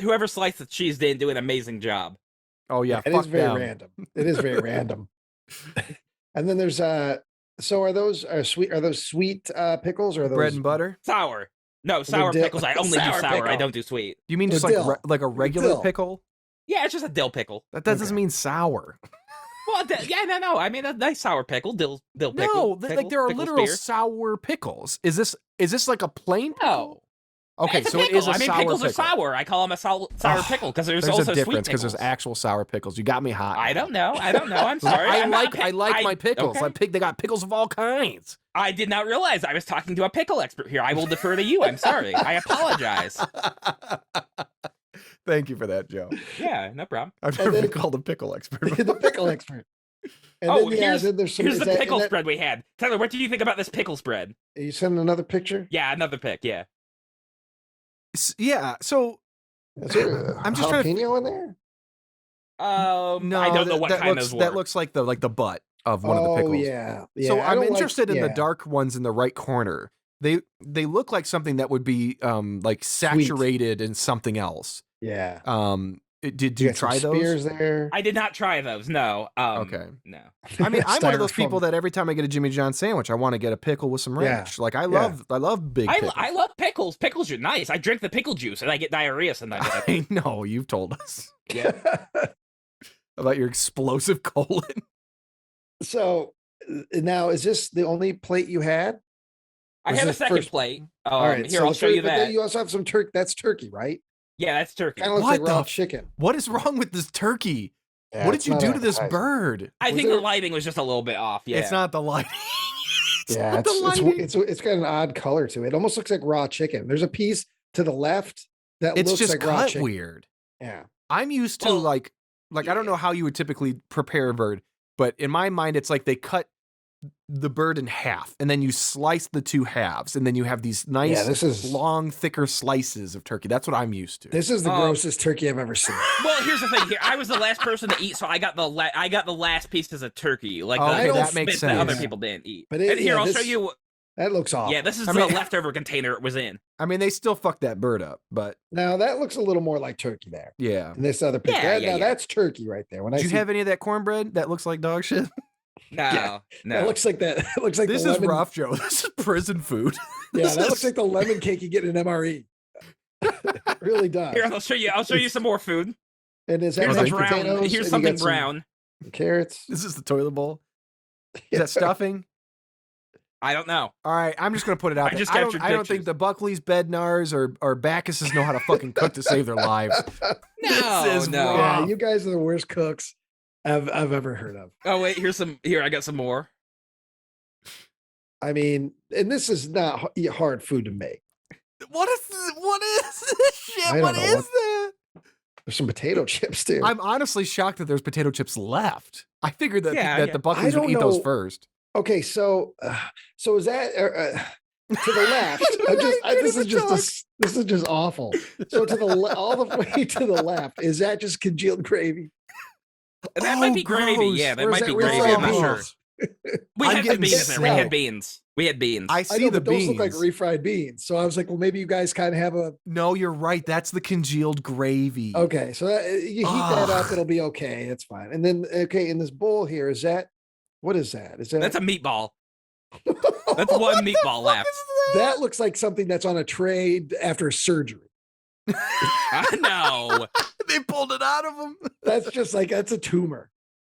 whoever sliced the cheese didn't do an amazing job. Oh yeah, it is very random. It is very random. And then there's so are those sweet? Are those sweet pickles or are those bread and butter? Sour. No, sour pickles. I only do sour. Pickle. I don't do sweet. You mean just like a regular dill. pickle? Yeah, it's just a dill pickle. That doesn't mean sour. Well, no. I mean a nice sour pickle, dill pickle. No, like there are literal spear. sour pickles. Is this like a plain pickle? No. Okay, It's so it is a sour pickle. pickles are sour. I call them a sour pickle because there's also a difference because there's actual sour pickles. You got me hot. I don't know. I'm sorry. I like my pickles. Okay. They got pickles of all kinds. I did not realize I was talking to a pickle expert here. I will defer to you. I'm sorry. I apologize. Thank you for that, Joe. Yeah, no problem. I've never been called a pickle expert. the pickle expert. And here's there's the pickle spread we had. Tyler, what do you think about this pickle spread? Are you sending another picture? Yeah, another pic. Yeah. Yeah. So I'm just jalapeno in there. No, I don't know what kind of. That looks like the butt of one of the pickles. Yeah. So I'm interested in the dark ones in the right corner. They look like something that would be like saturated in something else. Yeah. Did you try those? Spears there. I did not try those. No. Okay. No. I mean, I'm one of those people that every time I get a Jimmy John sandwich, I want to get a pickle with some ranch. Yeah. Like I love big pickles. I love pickles. Pickles are nice. I drink the pickle juice and I get diarrhea sometimes. I know, you've told us. Yeah. About your explosive colon. So now, is this the only plate you had? I have a second plate. All right, here, I'll show you that. Then you also have some turkey. That's turkey, right? Yeah, that's turkey. Kind of looks like raw chicken. What is wrong with this turkey? Yeah, what did you do to this bird? I think the lighting was just a little bit off. Yeah, it's not the lighting. It's got an odd color to it. It almost looks like raw chicken. There's a piece to the left that looks like raw chicken. Weird. Yeah, I'm used to like I don't know how you would typically prepare a bird, but in my mind, it's like they cut the bird in half and then you slice the 2 halves and then you have these nice long thicker slices of turkey. That's what I'm used to. This is the grossest turkey I've ever seen. Well, here's the thing here. I was the last person to eat, so I got the last pieces of turkey, like that makes sense. that other people didn't eat. But I'll show you. That looks awful. Yeah, this is the leftover container it was in. I mean, they still fucked that bird up, but now that looks a little more like turkey there. Yeah. And this other picture, that's turkey right there. Did you have any of that cornbread that looks like dog shit? No. It looks like that. It looks like this is rough, Joe. This is prison food. Yeah, that looks like the lemon cake you get in an MRE. It really does. Here, I'll show you some more food. And is here's that brown. potatoes? Here's something brown. Carrots. This is the toilet bowl. Is that stuffing? I don't know. All right, I'm just gonna put it out there. I don't think the Buckleys, Bednars, or Backuses know how to fucking cook to save their lives. No. Yeah, you guys are the worst cooks I've ever heard of. Oh wait, Here, I got some more. I mean, and this is not hard food to make. What is this shit? What is that? There's some potato chips too. I'm honestly shocked that there's potato chips left. I figured that the Buckleys would eat those first. Okay, so is that to the left? This is just awful. So all the way to the left, is that just congealed gravy? That might be gravy. Gross. Yeah, that Or is might be that gravy. I'm not sure. We I'm had getting beans there. We sick. had beans. We had beans. I I see know, the but those look like beans. refried beans. So I was like, well, maybe you guys kind of have a. No, you're right. That's the congealed gravy. Okay, so you heat that up, Ugh. it'll be okay. It's fine. And then, okay, in this bowl here, is that what is that? Is that That's a meatball. That's one meatball left. that looks like something that's on a tray after surgery. No. They pulled it out of him. That's just like that's a tumor.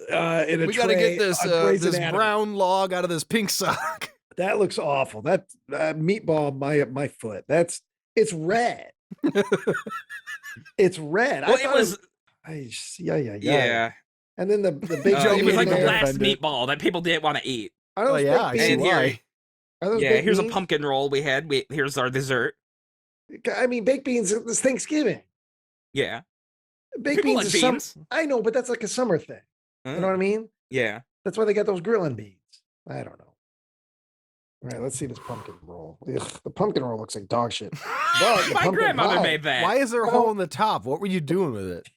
In a We tray got to get this on Grey's this Anatomy. brown log out of this pink sock. That looks awful. That meatball, my foot. It's red. It's red. Well, I it thought was. yeah. Yeah. And then the big Joe, It was you like the getting last offended. meatball that people didn't want to eat. Are those Oh, yeah, baked I see beans? And here- why. Are those Yeah, baked here's a beans? pumpkin roll we had. Here's our dessert. I mean, baked beans. It's Thanksgiving. Yeah. Baked People beans like is some. beans. I know, but that's like a summer thing. You know what I mean? Yeah. That's why they got those grilling beans. I don't know. All right, let's see this pumpkin roll. Ugh, the pumpkin roll looks like dog shit. But the My pumpkin grandmother pie- made that. Why is there a Well- hole in the top? What were you doing with it?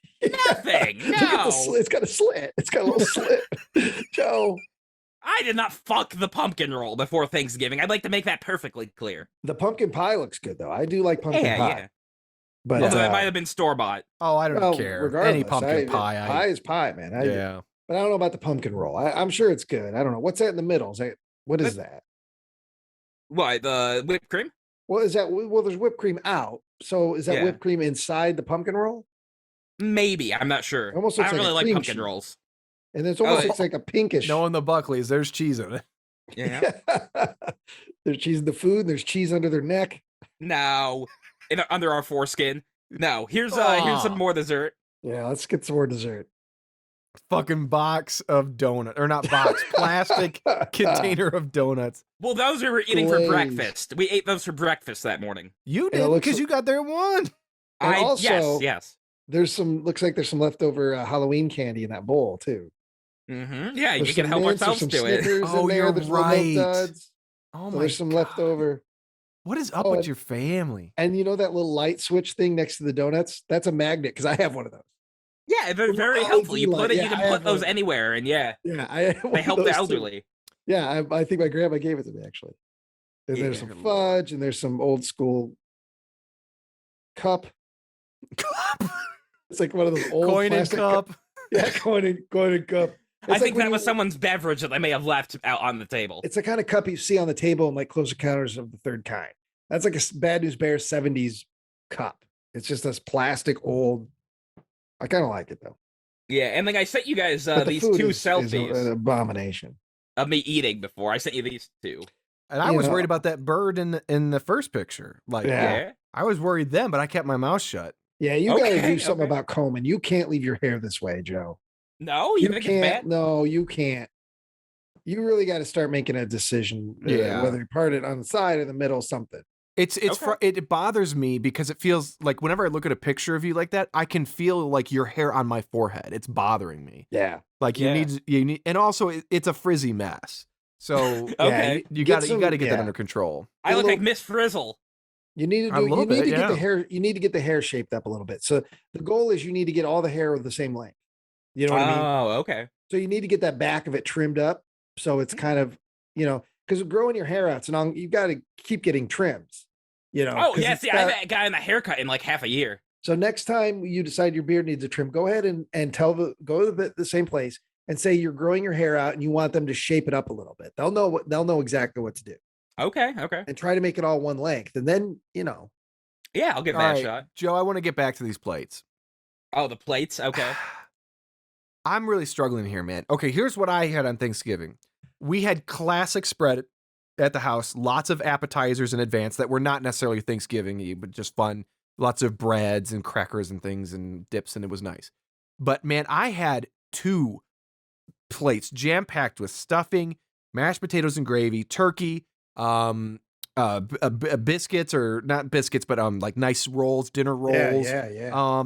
Nothing. Look at the No. slit. It's got a slit. It's got a little slit. Joe, I did not fuck the pumpkin roll before Thanksgiving. I'd like to make that perfectly clear. the pumpkin pie looks good though. I do like pumpkin Yeah, pie. yeah. But Although it might have been store bought. Oh, I don't well, care. regardless, Any pumpkin pie. Pie is pie, man. Yeah. But I don't know about the pumpkin roll. I'm sure it's good. I don't know. What's that in the middle? Is that what is that? What, the whipped cream? What is that? Well, there's whipped cream out. So is that Yeah. whipped cream inside the pumpkin roll? Maybe. I'm not sure. Almost I looks don't like a really like cream pumpkin cheese. rolls. And it's almost it- looks like a pinkish. No, in the Buckleys, there's cheese in it. Yeah. There's cheese in the food. And there's cheese under their neck. No. Under our foreskin. No. Here's Aw. some more dessert. Yeah, let's get some more dessert. Fucking box of donut, or not box, plastic container of donuts. Well, those we were eating for Glaze. breakfast. We ate those for breakfast that morning. You it did looks because you got there at 1. And also- yes. There's some. Looks like there's some leftover Halloween candy in that bowl too. Mm-hmm. Yeah, There's you can some help mints, there's ourselves some to it. Snickers Oh, in there. you're There's little milk right. duds. Oh So my there's some God. leftover. What is up Oh, with and- your family? And you know that little light switch thing next to the donuts? That's a magnet because I have one of those. Yeah, they're Little very LED helpful. You put light. it, Yeah, you I can have put those one. anywhere, and yeah, Yeah, I have one they of help the those, too. elderly. Yeah, I think my grandma gave it to me actually. And there's Yeah. some fudge and there's some old school cup. It's like one of those old Coin and plastic cup. Yeah, coin and cup. It's I like think when that was you- someone's beverage that they may have left out on the table. It's the kind of cup you see on the table in like close encounters of the third kind. That's like a Bad News Bears 70s cup. It's just this plastic old. I kind of like it though. Yeah, and like I sent you guys But the these food two is selfies an abomination. of me eating before. I sent you these two. And I You was know- worried about that bird in the first picture. Like, Yeah. Yeah. I was worried then, but I kept my mouth shut. Yeah, you got to Okay, do something okay. about combing. You can't leave your hair this way, Joe. No, you think it's can't. bad? No, you can't. You really got to start making a decision. Yeah. Whether you part it on the side or the middle, something. It's Okay. it bothers me because it feels like whenever I look at a picture of you like that, I can feel like your hair on my forehead. It's bothering me. Yeah. Like Yeah. you need, and also it's a frizzy mess. So Okay. you get got to some- get that yeah. under control. I look little- like Miss Frizzle. You need to A do. You little need bit, to get the yeah. hair. You need to get the hair shaped up a little bit. So the goal is you need to get all the hair of the same length. You know what I mean? Oh, okay. So you need to get that back of it trimmed up. So it's kind of, because growing your hair out, so now you've got to keep getting trims. Oh, 'cause yeah. it's See, I got- haven't gotten a haircut in like half a year. So next time you decide your beard needs a trim, go ahead and go to the same place and say you're growing your hair out and you want them to shape it up a little bit. They'll know exactly what to do Okay. Okay. and try to make it all one length. And then, Yeah, I'll give All that a right, shot. Joe, I want to get back to these plates. Oh, the plates. Okay. I'm really struggling here, man. Okay, here's what I had on Thanksgiving. We had classic spread at the house, lots of appetizers in advance that were not necessarily Thanksgiving-y, but just fun. Lots of breads and crackers and things and dips, and it was nice. But man, I had 2 plates jam-packed with stuffing, mashed potatoes and gravy, turkey, biscuits, or not biscuits, but like nice rolls, dinner rolls. Yeah.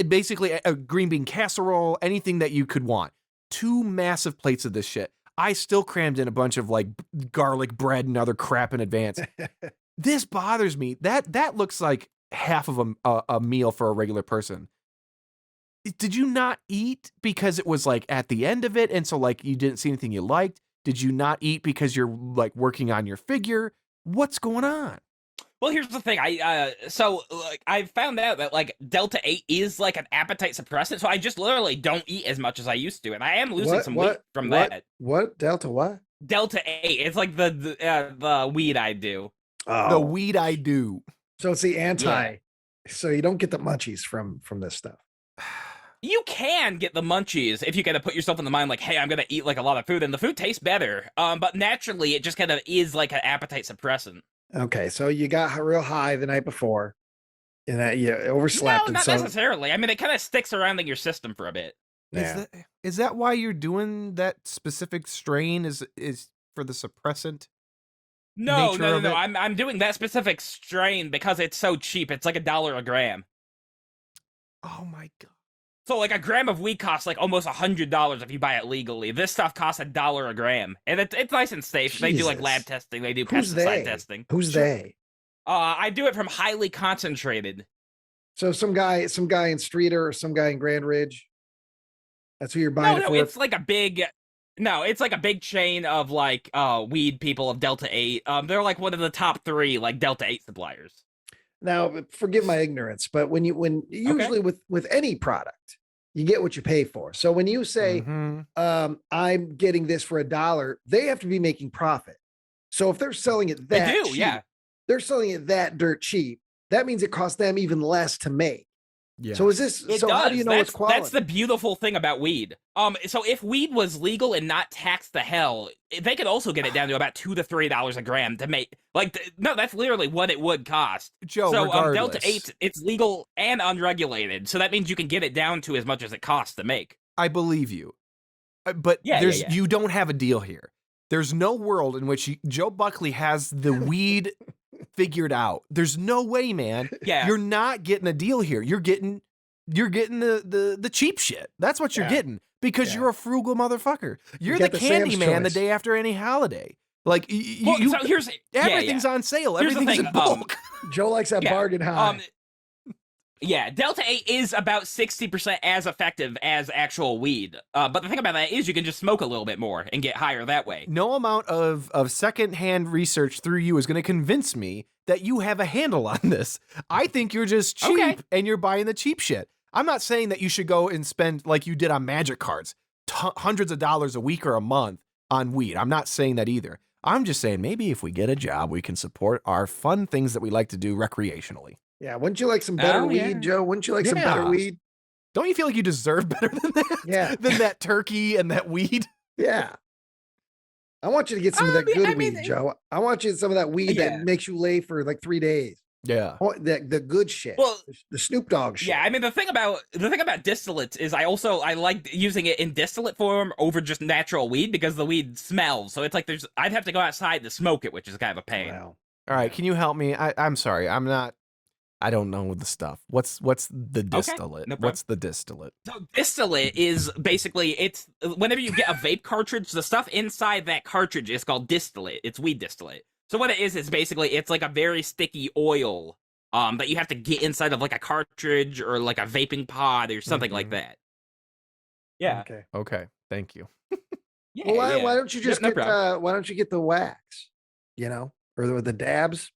Basically a green bean casserole, anything that you could want. 2 massive plates of this shit. I still crammed in a bunch of like garlic bread and other crap in advance. This bothers me. That looks like half of a meal for a regular person. did you not eat because it was like at the end of it, and so like you didn't see anything you liked? Did you not eat because you're like working on your figure? What's going on? Well, here's the thing. I found out that like Delta 8 is like an appetite suppressant, so I just literally don't eat as much as I used to, and I am losing some weight from that. What Delta? What? Delta 8. It's like the weed I do. Oh, The weed I do. so it's the anti. So you don't get the munchies from this stuff. You can get the munchies if you kind of put yourself in the mind like, hey, I'm gonna eat like a lot of food, and the food tastes better. But naturally, it just kind of is like an appetite suppressant. Okay, so you got real high the night before, and that you overslept. No, not necessarily. I mean, it kind of sticks around in your system for a bit. Yeah. Is that why you're doing that specific strain? Is for the suppressant? No. Nature of it? I'm doing that specific strain because it's so cheap. It's like $1 a gram. Oh my god. So like a gram of weed costs like almost $100 if you buy it legally. This stuff costs $1 a gram, and it's nice and safe. They do like lab Jesus. testing. They do Who's pesticide they? testing. Who's they? I do it from highly concentrated. So some guy in Streeter or some guy in Grand Ridge. That's who you're buying it No, for. it's like a big. No, it's like a big chain of like weed people of Delta 8. They're like one of the top 3 like Delta 8 suppliers. Now, forgive my ignorance, but when usually with any product, you get what you pay for. So when you say, I'm getting this for $1, they have to be making profit. So if they're selling it that They do, cheap, yeah. they're selling it that dirt cheap. That means it costs them even less to make. Yeah. So is this? It so does. how do you know it's quality? That's the beautiful thing about weed. So if weed was legal and not taxed to hell, they could also get it down to about $2 to $3 a gram to make. No, that's literally what it would cost. Joe, So regardless. Delta 8, it's legal and unregulated, so that means you can get it down to as much as it costs to make. I believe you. But you don't have a deal here. There's no world in which Joe Buckley has the weed figured out. There's no way, man. Yeah. You're not getting a deal here. You're getting the cheap shit. That's what you're getting because you're a frugal motherfucker. You're the candy man the day after any holiday. Like so here's everything's on sale. Here's the Everything's thing, in bulk. Joe likes that bargain high. Delta 8 is about 60% as effective as actual weed. But the thing about that is you can just smoke a little bit more and get higher that way. No amount of secondhand research through you is going to convince me that you have a handle on this. I think you're just cheap and you're buying the cheap shit. I'm not saying that you should go and spend like you did on magic cards, hundreds of dollars a week or a month on weed. I'm not saying that either. I'm just saying maybe if we get a job, we can support our fun things that we like to do recreationally. Yeah, wouldn't you like some better weed, Joe? Wouldn't you like some better weed? Don't you feel like you deserve better than that? Yeah. Than that turkey and that weed? Yeah. I want you to get some of that good weed, Joe. I want you some of that weed that makes you lay for like 3 days. Yeah. The good shit. Well, the Snoop Dogg shit. Yeah, I mean the thing about distillates is I like using it in distillate form over just natural weed because the weed smells. So it's like I'd have to go outside to smoke it, which is kind of a pain. Wow. All right, can you help me? I'm sorry. I don't know the stuff. What's the distillate? No problem. What's the distillate? So distillate is basically it's whenever you get a vape cartridge, the stuff inside that cartridge is called distillate. It's weed distillate. So what it is basically it's like a very sticky oil that you have to get inside of like a cartridge or like a vaping pod or something like that. Yeah. Okay. Thank you. Yeah, well, why don't you just no get why don't you get the wax? You know, or the dabs?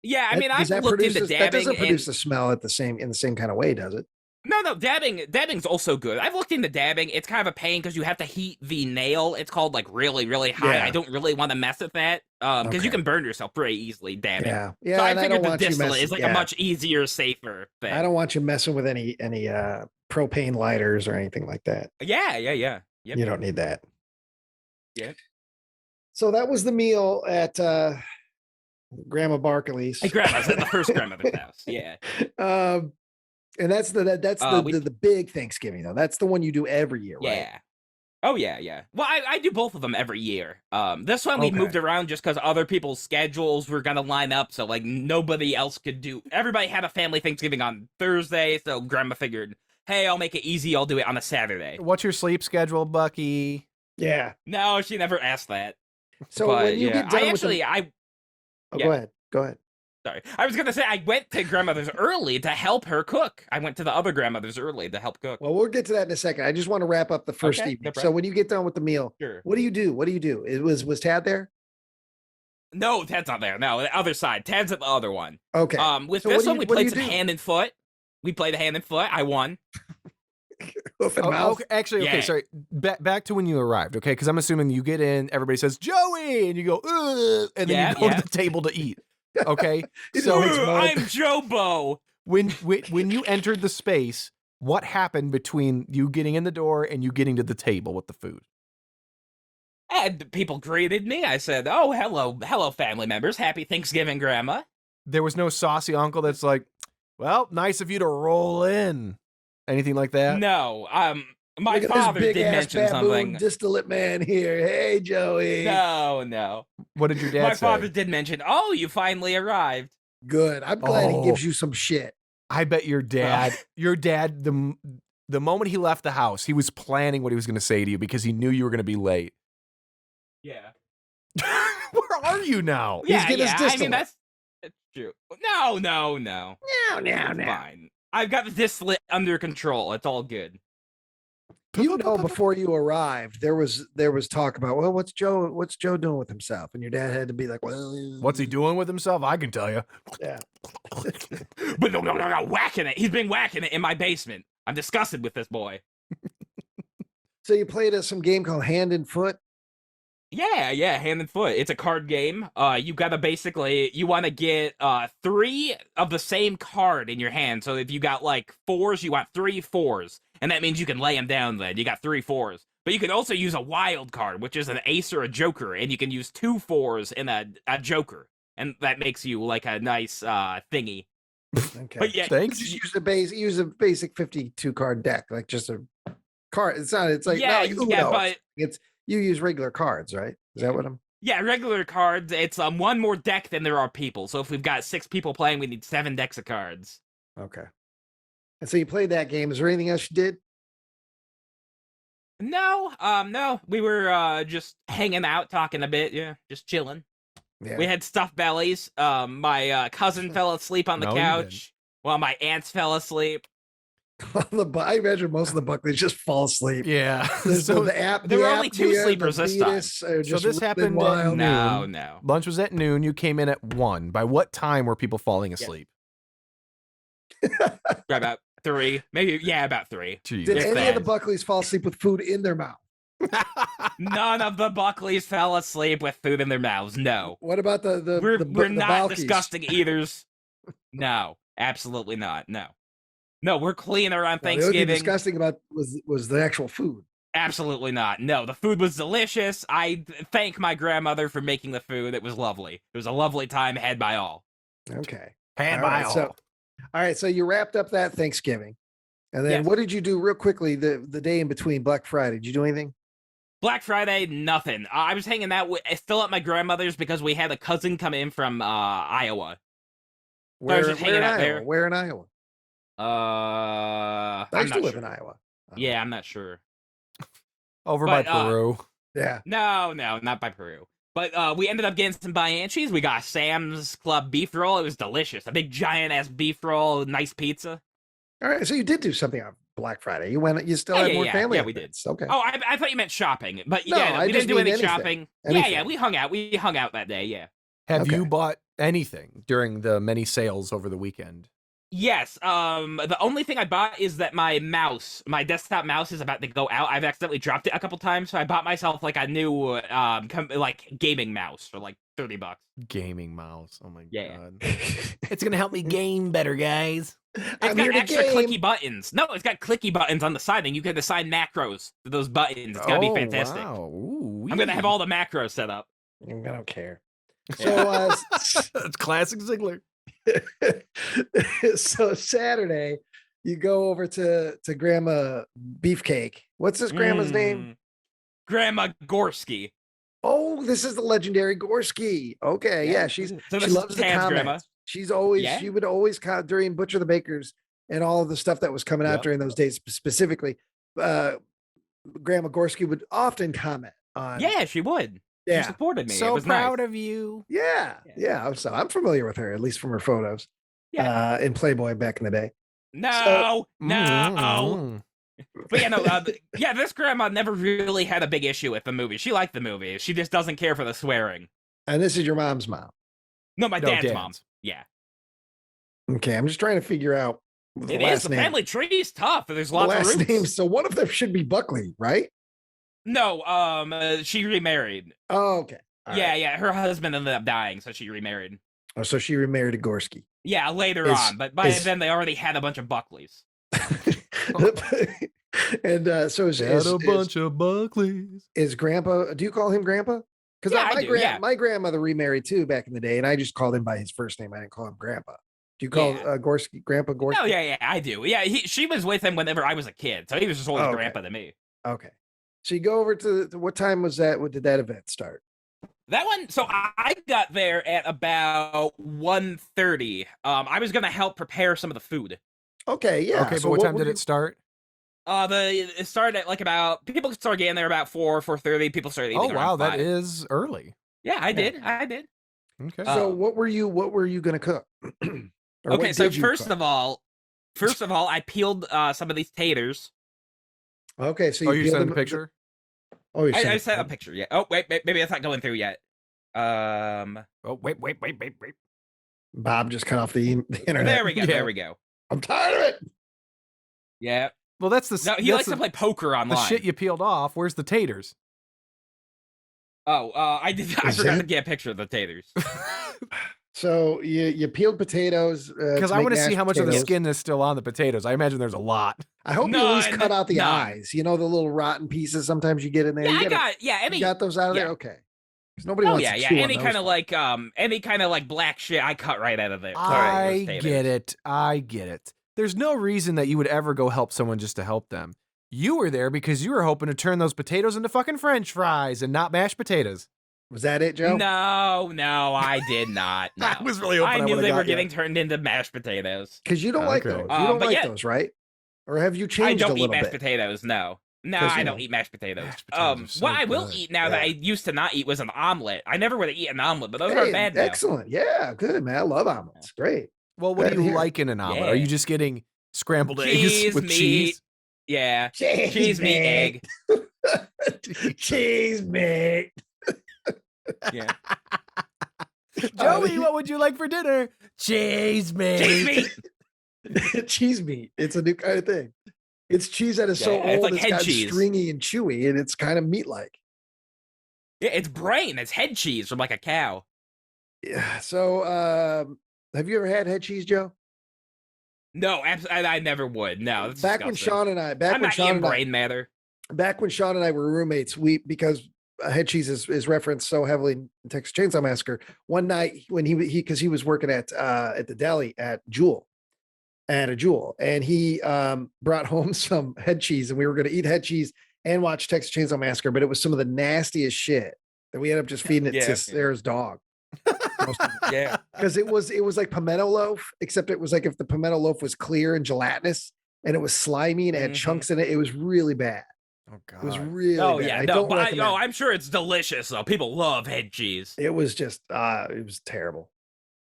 Yeah, I mean, I've looked into dabbing. That doesn't produce the smell in the same kind of way, does it? No, dabbing's also good. I've looked into dabbing. It's kind of a pain because you have to heat the nail. It's called like really, really high. Yeah. I don't really want to mess with that because you can burn yourself pretty easily dabbing. Yeah. So I figured the distillate is like a much easier, safer thing. I don't want you messing with any propane lighters or anything like that. Yeah. Yep. You don't need that. Yeah. So that was the meal at Grandma Barkley's. Hey, Grandma's at the first grandmother's house. Yeah. And that's the big Thanksgiving though. That's the one you do every year, right? Yeah. Oh yeah. Well, I do both of them every year. This one we moved around just because other people's schedules were gonna line up, so like nobody else could do. Everybody had a family Thanksgiving on Thursday, so Grandma figured, hey, I'll make it easy. I'll do it on a Saturday. What's your sleep schedule, Bucky? Yeah. No, she never asked that. So but, when you get done go ahead. Go ahead. Sorry. I was going to say, I went to grandmother's early to help her cook. I went to the other grandmother's early to help cook. Well, we'll get to that in a second. I just want to wrap up the first Okay, evening. no So problem. when you get done with the meal, Sure. what do you do? What do you do? Was Tad there? No, Ted's not there. No, the other side. Ted's at the other one. Okay. With So this what do one, you- we what do played you some do? hand and foot. We played hand and foot. I won. Hoof and Oh, mouth? okay, actually, okay, Yeah. sorry. Back to when you arrived, okay? Because I'm assuming you get in, everybody says Joey, and you go, ugh, and then Yeah, you go yeah. to the table to eat. Okay, He just so makes mud. I'm Jobo. when you entered the space, what happened between you getting in the door and you getting to the table with the food? And people greeted me. I said, "Oh, hello, family members. Happy Thanksgiving, Grandma." There was no saucy uncle that's like, well, nice of you to roll in. Anything like that? No, my Look at father this big did ass mention baboon something. distillate man here. Hey, Joey. No. What did your dad My say? father did mention, "Oh, you finally arrived." Good. I'm glad he Oh. gives you some shit. I bet your dad, the moment he left the house, he was planning what he was going to say to you because he knew you were going to be late. Yeah. Where are you now? He's getting his I distillate. mean, that's true. No. Now. It's fine. I've got the distillate under control. It's all good. You know, before you arrived, there was talk about, well, what's Joe doing with himself? And your dad had to be like, well, What's he doing with himself? I can tell you. Yeah. But no, whacking it. He's been whacking it in my basement. I'm disgusted with this boy. So you played some game called Hand and Foot. Yeah, hand and foot. It's a card game. You gotta you want to get 3 of the same card in your hand. So if you got like 4s, you want 3 4s, and that means you can lay them down. Then you got 3 4s. But you can also use a wild card, which is an ace or a joker, and you can use 2 4s and a joker, and that makes you like a nice thingy. Okay. But yeah, Thanks. Just use a basic 52 card deck, like just a card. It's like yeah, not like Uno. but It's you use regular cards, right? Is that what I'm? yeah, regular cards. It's one more deck than there are people. So if we've got 6 people playing, we need 7 decks of cards. Okay. And so you played that game. Is there anything else you did? No. We were just hanging out, talking a bit. Yeah, just chilling. Yeah. We had stuffed bellies. My cousin fell asleep on the No, you didn't. couch while my aunts fell asleep. I imagine most of the Buckleys just fall asleep. Yeah. So the there were only 2 sleepers this time. So this happened at No, noon. no. Lunch was at noon. You came in at 1. By what time were people falling asleep? About 3, maybe. Yeah, about 3. Did Jesus. any bad. of the Buckleys fall asleep with food in their mouth? None of the Buckleys fell asleep with food in their mouths. No, What about the we're not Balkies? disgusting eaters. No, absolutely not. No, we're clean around Well, the only thing Thanksgiving. disgusting about was the actual food. Absolutely not. No, the food was delicious. I thank my grandmother for making the food. It was lovely. It was a lovely time had by all. Okay. Hand All by right, all. so- All right. So you wrapped up that Thanksgiving. And then Yes. what did you do real quickly the day in between Black Friday? Did you do anything? Black Friday, nothing. I was hanging out still at my grandmother's because we had a cousin come in from Iowa. I was just hanging in out Iowa? there. Where in Iowa? I I used to live in Iowa. Yeah, I'm not sure. Over by but, Peru. Yeah. No, not by Peru. But we ended up getting some Bianchis. We got Sam's Club beef roll. It was delicious. A big giant ass beef roll, nice pizza. All right. So you did do something on Black Friday. You still had more family. Yeah, we did. events. Okay. Oh, I thought you meant shopping. But No, yeah, I we just didn't do mean any anything. shopping. Anything. Yeah, we hung out. We hung out that day, yeah. Have you okay. bought anything during the many sales over the weekend? Yes. The only thing I bought is that my desktop mouse is about to go out. I've accidentally dropped it a couple times, so I bought myself like a new like gaming mouse for like $30. Gaming mouse. Oh my Yeah. god. It's gonna help me game better, guys. It's I'm got here to extra game. clicky buttons. No, it's got clicky buttons on the side, and you can assign macros to those buttons. It's gonna be fantastic. Wow. Ooh, I'm gonna have all the macros set up. I don't care. So It's classic Ziggler. so Saturday, you go over to Grandma Beefcake. What's this grandma's name? Grandma Gorski. Oh, this is the legendary Gorski. Okay, yeah, So she this is loves the Tad's comments. grandma. She's always Yeah? she would always during Butcher the Bakers and all of the stuff that was coming out Yep. during those days specifically. Grandma Gorski would often comment on Yeah, she would. Yeah. She supported me. It So was proud nice. of you. Yeah. So I'm familiar with her, at least from her photos. Yeah. In Playboy back in the day. No, no. Mm. But yeah, no, yeah, this grandma never really had a big issue with the movie. She liked the movie. She just doesn't care for the swearing. And this is your mom's mom. No, my No, dad's dad's. mom. Yeah. Okay, I'm just trying to figure out the It last is. The name. family tree is tough. There's The lots of last roots. name. So one of them should be Buckley, right? No, she remarried. Oh, okay. All yeah, right. yeah. Her husband ended up dying, so she remarried. Oh, so she remarried a Gorski. Yeah, later Is- on. But by is- then they already had a bunch of Buckleys. And so Had a bunch of Buckleys. is Grandpa? Do you call him Grandpa? Because Yeah, I do, yeah. my grandmother remarried too back in the day, and I just called him by his first name. I didn't call him Grandpa. Do you call Yeah. Gorski Grandpa Gorski? Oh, yeah, I do. Yeah, she was with him whenever I was a kid, so he was just always Oh, okay. grandpa to me. Okay. So you go over to what time was that? What did that event start? That one, so I got there at about 1:30. I was gonna help prepare some of the food. Okay, yeah. Okay, so but what time were did you- it start? It started at like about people started getting there about 4:30. People started eating. Oh wow, around that 5. is early. Yeah, I did. Okay. So Uh, what were you gonna cook? Or Okay, what so did you first cook? of all, I peeled some of these taters. Okay, so Oh, you peeled sent them- a picture? Oh, you I sent sent a picture. Yeah. Oh wait, maybe that's not going through yet. Oh wait. Bob just cut off the internet. There we go. Yeah. There we go. I'm tired of it. Yeah. Well, that's the No, he that's likes to the, play poker the online. shit you peeled off. Where's the taters? Oh, I did. I Is forgot that- to get a picture of the taters. So you peeled potatoes Because I want to see how much of the skin is still on the potatoes. I imagine there's a lot. I hope you at least None, cut out the none. eyes. You know the little rotten pieces sometimes you get in there. Yeah, you I gotta- got. Yeah, you any. got those out of there. yeah. Okay. 'Cause nobody Oh wants yeah, to yeah. chew on Any those kind of things. like black shit, I cut right out of there. I get it. I get it. There's no reason that you would ever go help someone just to help them. You were there because you were hoping to turn those potatoes into fucking French fries and not mashed potatoes. Was that it, Joe? No, I did not. No. I was really hoping I I knew would've they got were you. getting turned into mashed potatoes. Because you don't like Okay. those. You don't but like yeah. those, right? Or have you I changed a don't eat little mashed bit? potatoes. No, 'Cause, I you don't know, eat mashed potatoes. mashed potatoes are so What I will good. eat now that I Yeah. used to not eat was an omelet. I never would have eaten an omelet, but those Hey, aren't bad now. excellent. Yeah, good, man. I love omelets. Great. Well, what Glad do to you hear it. like in an omelet? Yeah. Are you just getting scrambled Cheese, eggs with meat. cheese? Yeah, cheese, meat, egg. Cheese, meat. Yeah, Joey, what would you like for dinner? Cheese, meat. cheese meat. Cheese meat. It's a new kind of thing. It's cheese that is so Yeah, it's old like it's head got cheese. stringy and chewy, and it's kind of meat-like. Yeah, it's brain. It's head cheese from like a cow. Yeah. So, have you ever had head cheese, Joe? No, I never would. No, that's Back when disgusting. Sean and I, I'm not eating brain matter. back when Sean and I were roommates, because head cheese is referenced so heavily in Texas Chainsaw Massacre. One night when he because he was working at the deli at a Jewel, and he brought home some head cheese, and we were going to eat head cheese and watch Texas Chainsaw Massacre, but it was some of the nastiest shit that we ended up just feeding it Yeah. to Sarah's dog. Yeah. Because it was like pimento loaf, except it was like if the pimento loaf was clear and gelatinous and it was slimy and had Mhm. chunks in it. It was really bad. Oh It was god. really Oh bad. yeah, I no, don't but recommend it. I'm sure it's delicious though. People love head cheese. It was just it was terrible.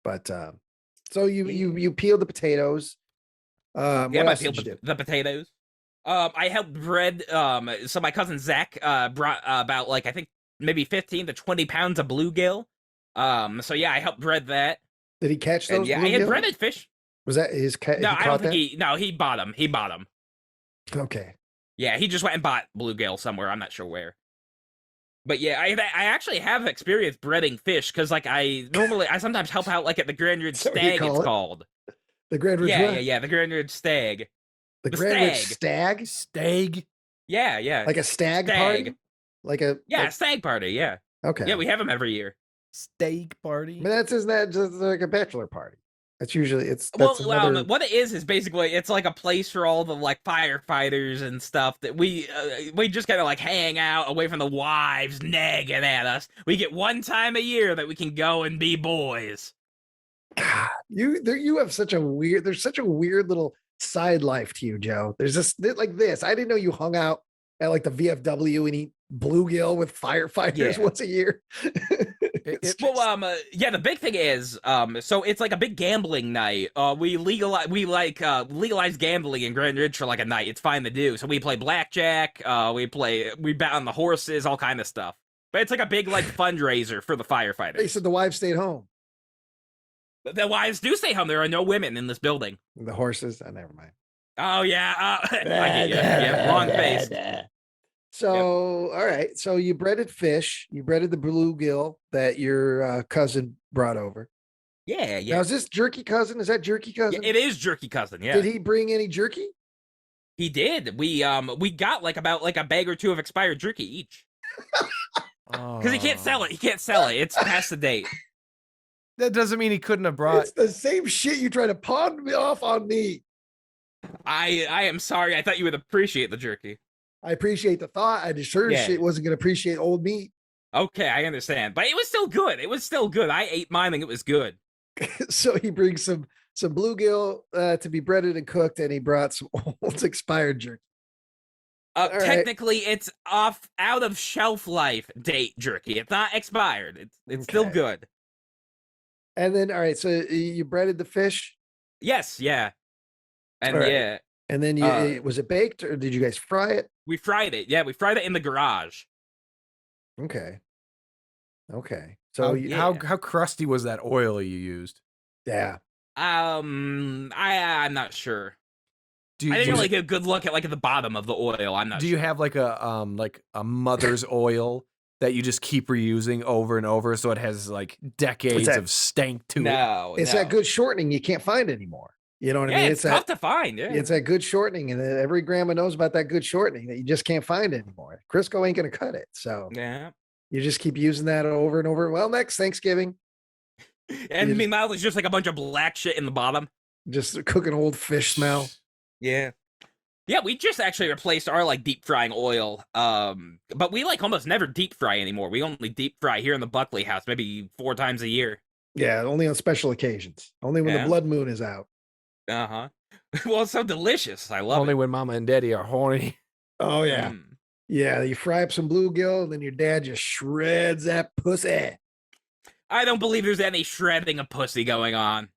But so you peeled the potatoes. Yeah, What I else did peeled you do? the potatoes. I helped bread. So my cousin Zach brought about like I think maybe 15 to 20 pounds of bluegill. So yeah, I helped bread that. Did he catch those? And yeah, I had bluegill? breaded fish. Was that his cat? No, he I don't caught think that? he. No, he bought them. He bought them. Okay. Yeah, he just went and bought bluegill somewhere. I'm not sure where. But yeah, I actually have experience breading fish because like I sometimes help out like at the Grand Ridge Is that what you Stag. call It's it? called. The Grand Ridge. Yeah, what? yeah, yeah. The Grand Ridge Stag. The The Grand Ridge stag. stag, Steak. Yeah, yeah. like a stag, Stag. party, like a Yeah, stag party. Yeah, Okay. yeah. We have them every year. Steak party. But isn't that just like a bachelor party? That's usually that's Well, another. what it is basically it's like a place for all the like firefighters and stuff that we just kind of like hang out away from the wives nagging at us. We get one time a year that we can go and be boys. God, you have such a weird. There's such a weird little side life to you, Joe. There's this like this. I didn't know you hung out at like the VFW and eat bluegill with firefighters Yeah. once a year. Yeah, the big thing is, so it's like a big gambling night. We legalize gambling in Grand Ridge for like a night. It's fine to do. So we play blackjack. We bet on the horses, all kind of stuff. But it's like a big like fundraiser for the They firefighters. said the wives stayed home. The wives do stay home. There are no women in this building. The horses, never mind. Oh yeah, I get you. Yeah, wrong face. So, all right. So you breaded fish. You breaded the bluegill that your cousin brought over. Yeah, Now, yeah. is this jerky cousin? Is that jerky cousin? It is jerky cousin. Yeah, Did he bring any jerky? he did. We got like about like a bag or two of expired jerky each because he can't sell it. He can't sell it. It's past the date. That doesn't mean he couldn't have brought. It's the same shit you try to pawn me off on me. I am sorry. I thought you would appreciate the jerky. I appreciate the thought. I just sure as Yeah. shit wasn't going to appreciate old meat. Okay, I understand, but it was still good. It was still good. I ate mine and it was good. So he brings some bluegill to be breaded and cooked, and he brought some old expired jerky. right. Technically, it's out of shelf life date jerky. It's not expired. It's still Okay. good. And then, all right, so you breaded the fish, Yes, yeah, and All right. yeah, and then you Uh, was it baked or did you guys fry it? we fried it. Yeah, we fried it in the garage. Okay. How, So yeah. how crusty was that oil you used? yeah. I'm not sure. Do you, I didn't do you- really get a good look at like at the bottom of the oil. I'm not do sure. you have like a mother's oil that you just keep reusing over and over, so it has like decades that? of stank to it? No, It's no. that good shortening you can't find anymore. You know what Yeah, I mean? it's tough to find. Yeah. It's that good shortening, and every grandma knows about that good shortening that you just can't find anymore. Crisco ain't gonna cut it, so Yeah. you just keep using that over and over. Well, next Thanksgiving, And You- meanwhile, there's just like a bunch of black shit in the bottom. just cooking old fish smell. Yeah. Yeah, we just actually replaced our like deep frying oil. But we like almost never deep fry anymore. We only deep fry here in the Buckley house, maybe 4 times a year. Yeah, only on special occasions. Only when Yeah. the blood moon is out. Uh-huh. Well, it's so delicious. I love Only it. when Mama and Daddy are horny. Oh yeah, Mm. yeah. You fry up some bluegill, and then your dad just shreds that pussy. I don't believe there's any shredding of pussy going on.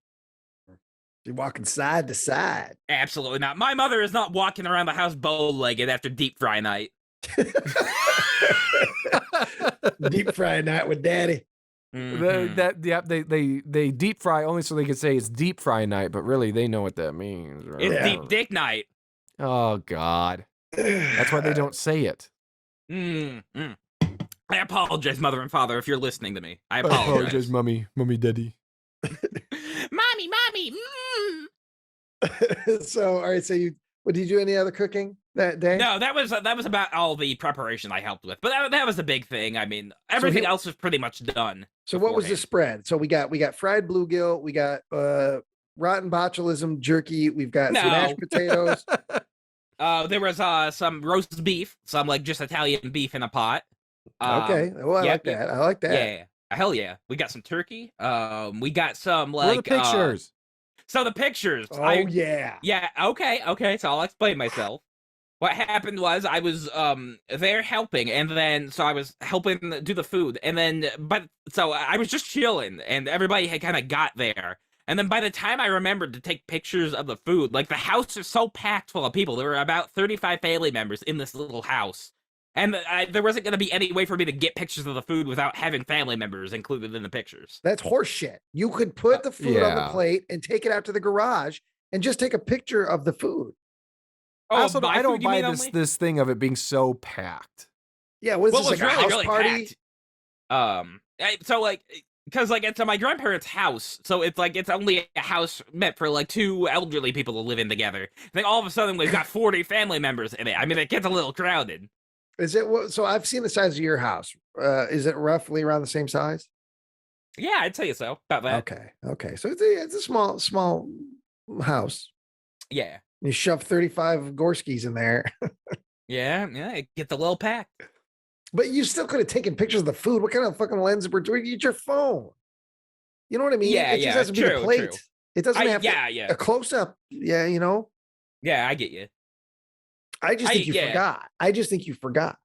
You're walking side to side. Absolutely not. My mother is not walking around the house bow-legged after deep fry night. Deep fry night with daddy. Mhm. They deep fry only so they could say it's deep fry night, but really they know what that means. Right? It's Yeah. deep dick night. Oh God, that's why they don't say it. Mm, mm. I apologize, mother and father, if you're listening to me. I I apologize. apologize, mommy, daddy. Mommy. So, all right. So did you do any other cooking that day? No, that was about all the preparation I helped with. But that was the big thing. I mean, everything else was pretty much done. So what was the beforehand. spread? So we got fried bluegill, we got rotten botulism jerky, we've got some No. mashed potatoes. There was some roast beef, some like just Italian beef in a pot. Okay. Well, I yeah, like that. I like that. Yeah. Hell yeah. We got some turkey. We got some Where are like the pictures? So the pictures. Oh yeah. Yeah, okay. So I'll explain myself. What happened was I was there helping, and then so I was helping do the food, and then so I was just chilling, and everybody had kind of got there. And then by the time I remembered to take pictures of the food, like the house is so packed full of people. There were about 35 family members in this little house. And there wasn't going to be any way for me to get pictures of the food without having family members included in the pictures. That's horse shit. You could put the food on the Yeah. plate and take it out to the garage and just take a picture of the food. I also buy I don't food, you buy mean this only? this thing of it being so packed. Yeah, what is Well, this, it like was a really, house really party? packed. So like, because like it's my grandparents' house, so it's like it's only a house meant for like 2 elderly people to live in together. Then all of a sudden we've got 40 family members in it. I mean, it gets a little crowded. Is it so I've seen the size of your house. Is it roughly around the same size? Yeah, I'd say so. About that. Okay. So it's a small house. Yeah. You shove 35 Gorskys in there. Yeah, it gets a little packed. But you still could have taken pictures of the food. What kind of fucking lens were doing? Use your phone. You know what I mean? Yeah, It just yeah, has to be the true, plate. true. It doesn't have to, Yeah. a close up. Yeah, you know. Yeah, I get you. I just think you forgot. I just think you forgot.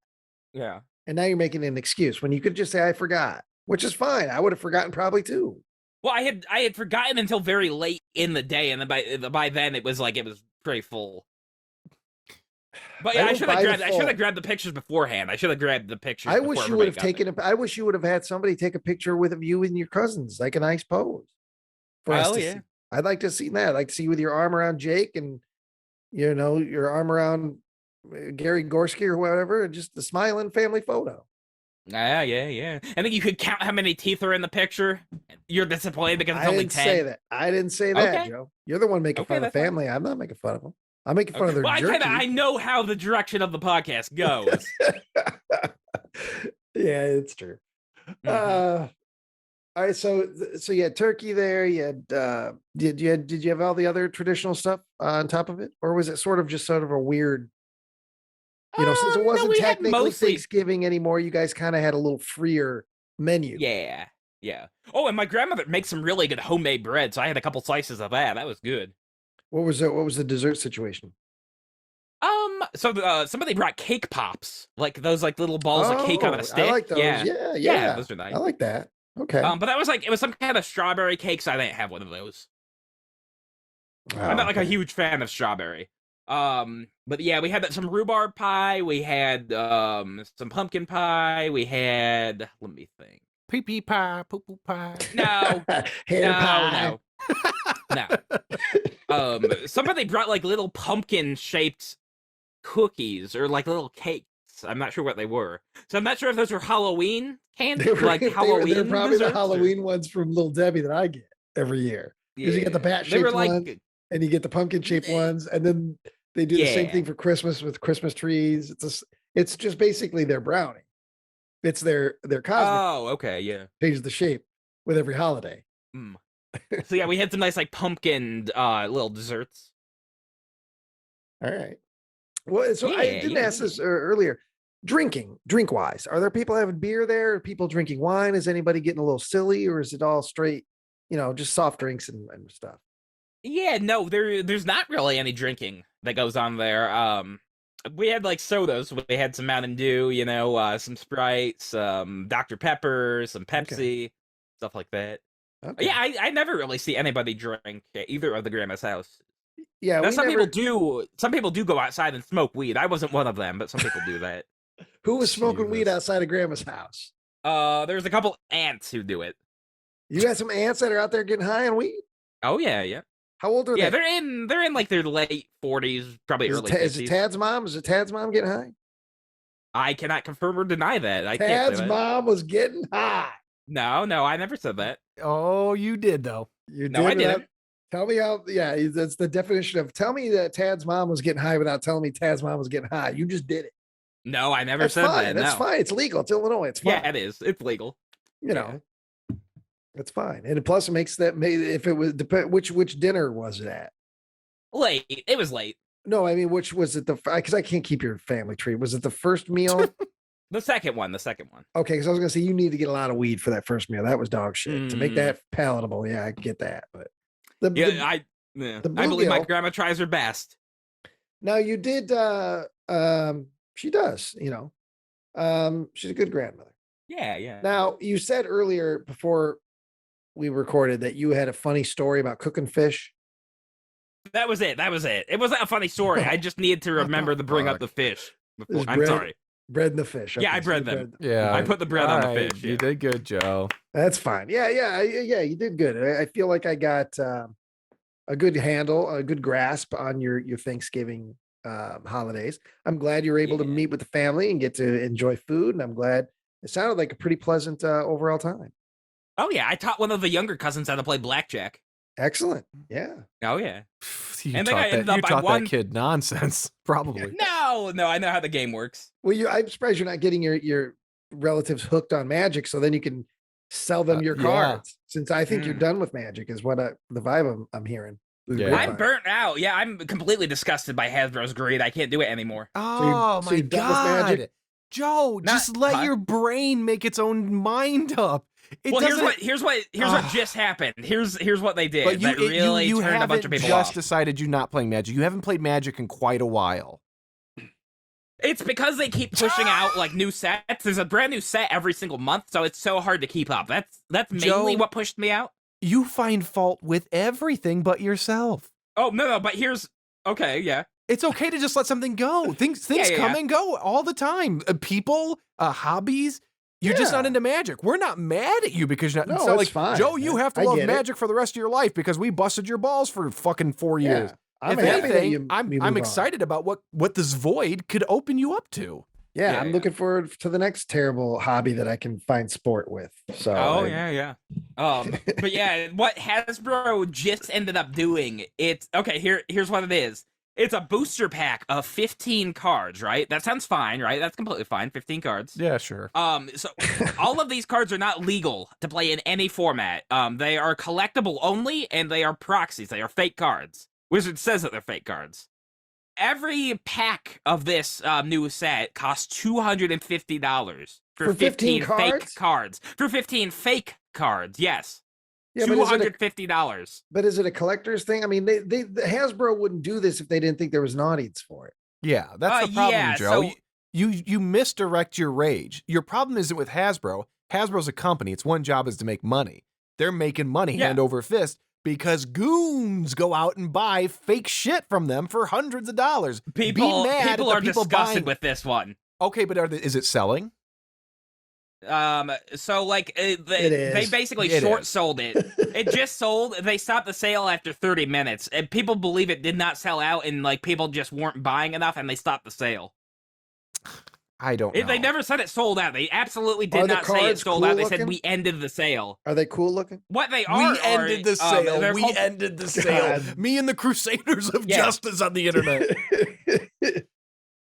Yeah. And now you're making an excuse when you could just say, I forgot, which is fine. I would have forgotten probably too. Well, I had forgotten until very late in the day, and then by then it was pretty full. But yeah, I should have grabbed the pictures beforehand. I should have grabbed the pictures. I wish you would have taken I wish you would have had somebody take a picture with you and your cousins, like a nice pose. For us to see. I'd like to see that. I'd like to see you with your arm around Jake and your arm around Gary Gorski or whatever, and just the smiling family photo. Yeah. And then you could count how many teeth are in the picture. You're disappointed because it's only 10. I didn't say that, Okay. Joe. You're the one making fun of the family. I'm not making fun of them. I'm making fun of their jerky. I know how the direction of the podcast goes. Yeah, it's true. Mm-hmm. All right, so you had turkey there. You had did you have all the other traditional stuff on top of it, or was it sort of a weird? Since it wasn't technically Thanksgiving anymore, you guys kind of had a little freer menu. Yeah. Oh, and my grandmother makes some really good homemade bread, so I had a couple slices of that. That was good. What was the dessert situation? So somebody brought cake pops, like those little balls of cake on a stick. I like those. Yeah. Those are nice. I like that. Okay. But that was it was some kind of strawberry cake, so I didn't have one of those. I'm not a huge fan of strawberry. But yeah, we had some rhubarb pie. We had some pumpkin pie. We had, let me think, pee pie, poo poo pie. No, hair powder. No. Somebody brought little pumpkin shaped cookies or little cakes. I'm not sure what they were. So I'm not sure if those were Halloween candy, Halloween. They're probably the Halloween ones from Little Debbie that I get every year. Because you get the bat shaped ones, and you get the pumpkin shaped ones, and then they do the same thing for Christmas with Christmas trees. It's just basically their brownie. It's their cosmic. Oh, okay, yeah. Changes the shape with every holiday. So yeah, we had some nice pumpkin little desserts. All right. Well, so I didn't ask this earlier. Drink wise, are there people having beer there? Are people drinking wine? Is anybody getting a little silly, or is it all straight, just soft drinks and stuff? Yeah, no, there's not really any drinking that goes on there. We had sodas. We had some Mountain Dew, some Sprite, some Dr. Pepper, some Pepsi, stuff like that. Okay. Yeah, I never really see anybody drink at either of the grandma's house. Yeah, now, some people do. Some people do go outside and smoke weed. I wasn't one of them, but some people do that. Who was smoking weed outside of grandma's house? There's a couple aunts who do it. You got some aunts that are out there getting high on weed? Oh yeah. How old are they? Yeah, they're in their late 40s, probably early 50s. Is it Tad's mom? Is it Tad's mom getting high? I cannot confirm or deny that. Tad's mom was getting high. No, I never said that. Oh, you did though. You did. No, I didn't. Tell me how. Yeah, that's the definition of tell me that Tad's mom was getting high without telling me Tad's mom was getting high. You just did it. No, I never said that. That's fine. It's legal. It's Illinois. It's fine. Yeah, it is. It's legal. It's fine. And plus, it makes that if it was which dinner was it at? Late. It was late. No, I mean, which was it? Because I can't keep your family tree. Was it the first meal? The second one. Okay, because I was gonna say you need to get a lot of weed for that first meal. That was dog shit to make that palatable. Yeah, I get that, but I believe my grandma tries her best. Now you did. She does. She's a good grandmother. Yeah. Now you said earlier before we recorded that you had a funny story about cooking fish. That was it. It wasn't a funny story. I just needed to remember to bring up the fish. I'm sorry. Bread and the fish. Okay, yeah, I bred them. Yeah, I put the bread on the fish. You did good, Joe. That's fine. Yeah. You did good. I feel like I got a good handle, a good grasp on your Thanksgiving holidays. I'm glad you're able to meet with the family and get to enjoy food, and I'm glad it sounded like a pretty pleasant overall time. Oh yeah, I taught one of the younger cousins how to play blackjack. Excellent. Yeah. Oh yeah. You taught that kid nonsense, probably. No, I know how the game works. Well, I'm surprised you're not getting your relatives hooked on Magic, so then you can sell them your cards. Since I think you're done with Magic, is what the vibe I'm hearing. Yeah. I'm burnt out. Yeah, I'm completely disgusted by Hasbro's greed. I can't do it anymore. Oh my God, Joe! Just let your brain make its own mind up. Here's what just happened. Here's what they did. But you haven't a bunch of people just off. decided you're not playing Magic. You haven't played Magic in quite a while. It's because they keep pushing out like new sets. There's a brand new set every single month, so it's so hard to keep up. That's mainly Joe, what pushed me out. You find fault with everything but yourself. Oh no, but here's okay, yeah. It's okay to just let something go. Things come and go all the time. People, hobbies. You're just not into magic. We're not mad at you because you're not. No, it's it's fine. Joe, you have to I love get it. magic for the rest of your life because we busted your balls for fucking 4 years. Yeah. I'm If happy that anything, you I'm move on. excited about what this void could open you up to. Yeah, Yeah, I'm yeah. looking forward to the next terrible hobby that I can find sport with. So Yeah. But yeah, what Hasbro just ended up doing, it's okay, here's what it is. It's a booster pack of 15 cards, right? That sounds fine, right? That's completely fine. 15 cards. Yeah, sure. So all of these cards are not legal to play in any format. They are collectible only, and they are proxies. They are fake cards. Wizard says that they're fake cards. Every pack of this new set costs $250 For 15 fake cards? cards. For 15 fake cards, yes. Yeah, but is it a- $250. But is it a collector's thing? I mean, the Hasbro wouldn't do this if they didn't think there was an audience for it. Yeah, that's the problem, yeah, Joe. so- You misdirect your rage. Your problem isn't with Hasbro. Hasbro's a company. Its one job is to make money. They're making money hand over fist because goons go out and buy fake shit from them for hundreds of dollars. People Be mad at the are people disgusted buying. with this one. Okay, but is it selling? So like It they is. basically It short is. sold it. It just sold. They stopped the sale after 30 minutes, and people believe it did not sell out, and like people just weren't buying enough, and they stopped the sale. I don't know. They never said it sold out. They absolutely Are did the not say it cards sold cool out. They said looking? we ended the sale. Are they cool looking? What they are, We ended the are, sale. they're We called- ended the sale. God. Me and the Crusaders of Yeah. Justice on the internet.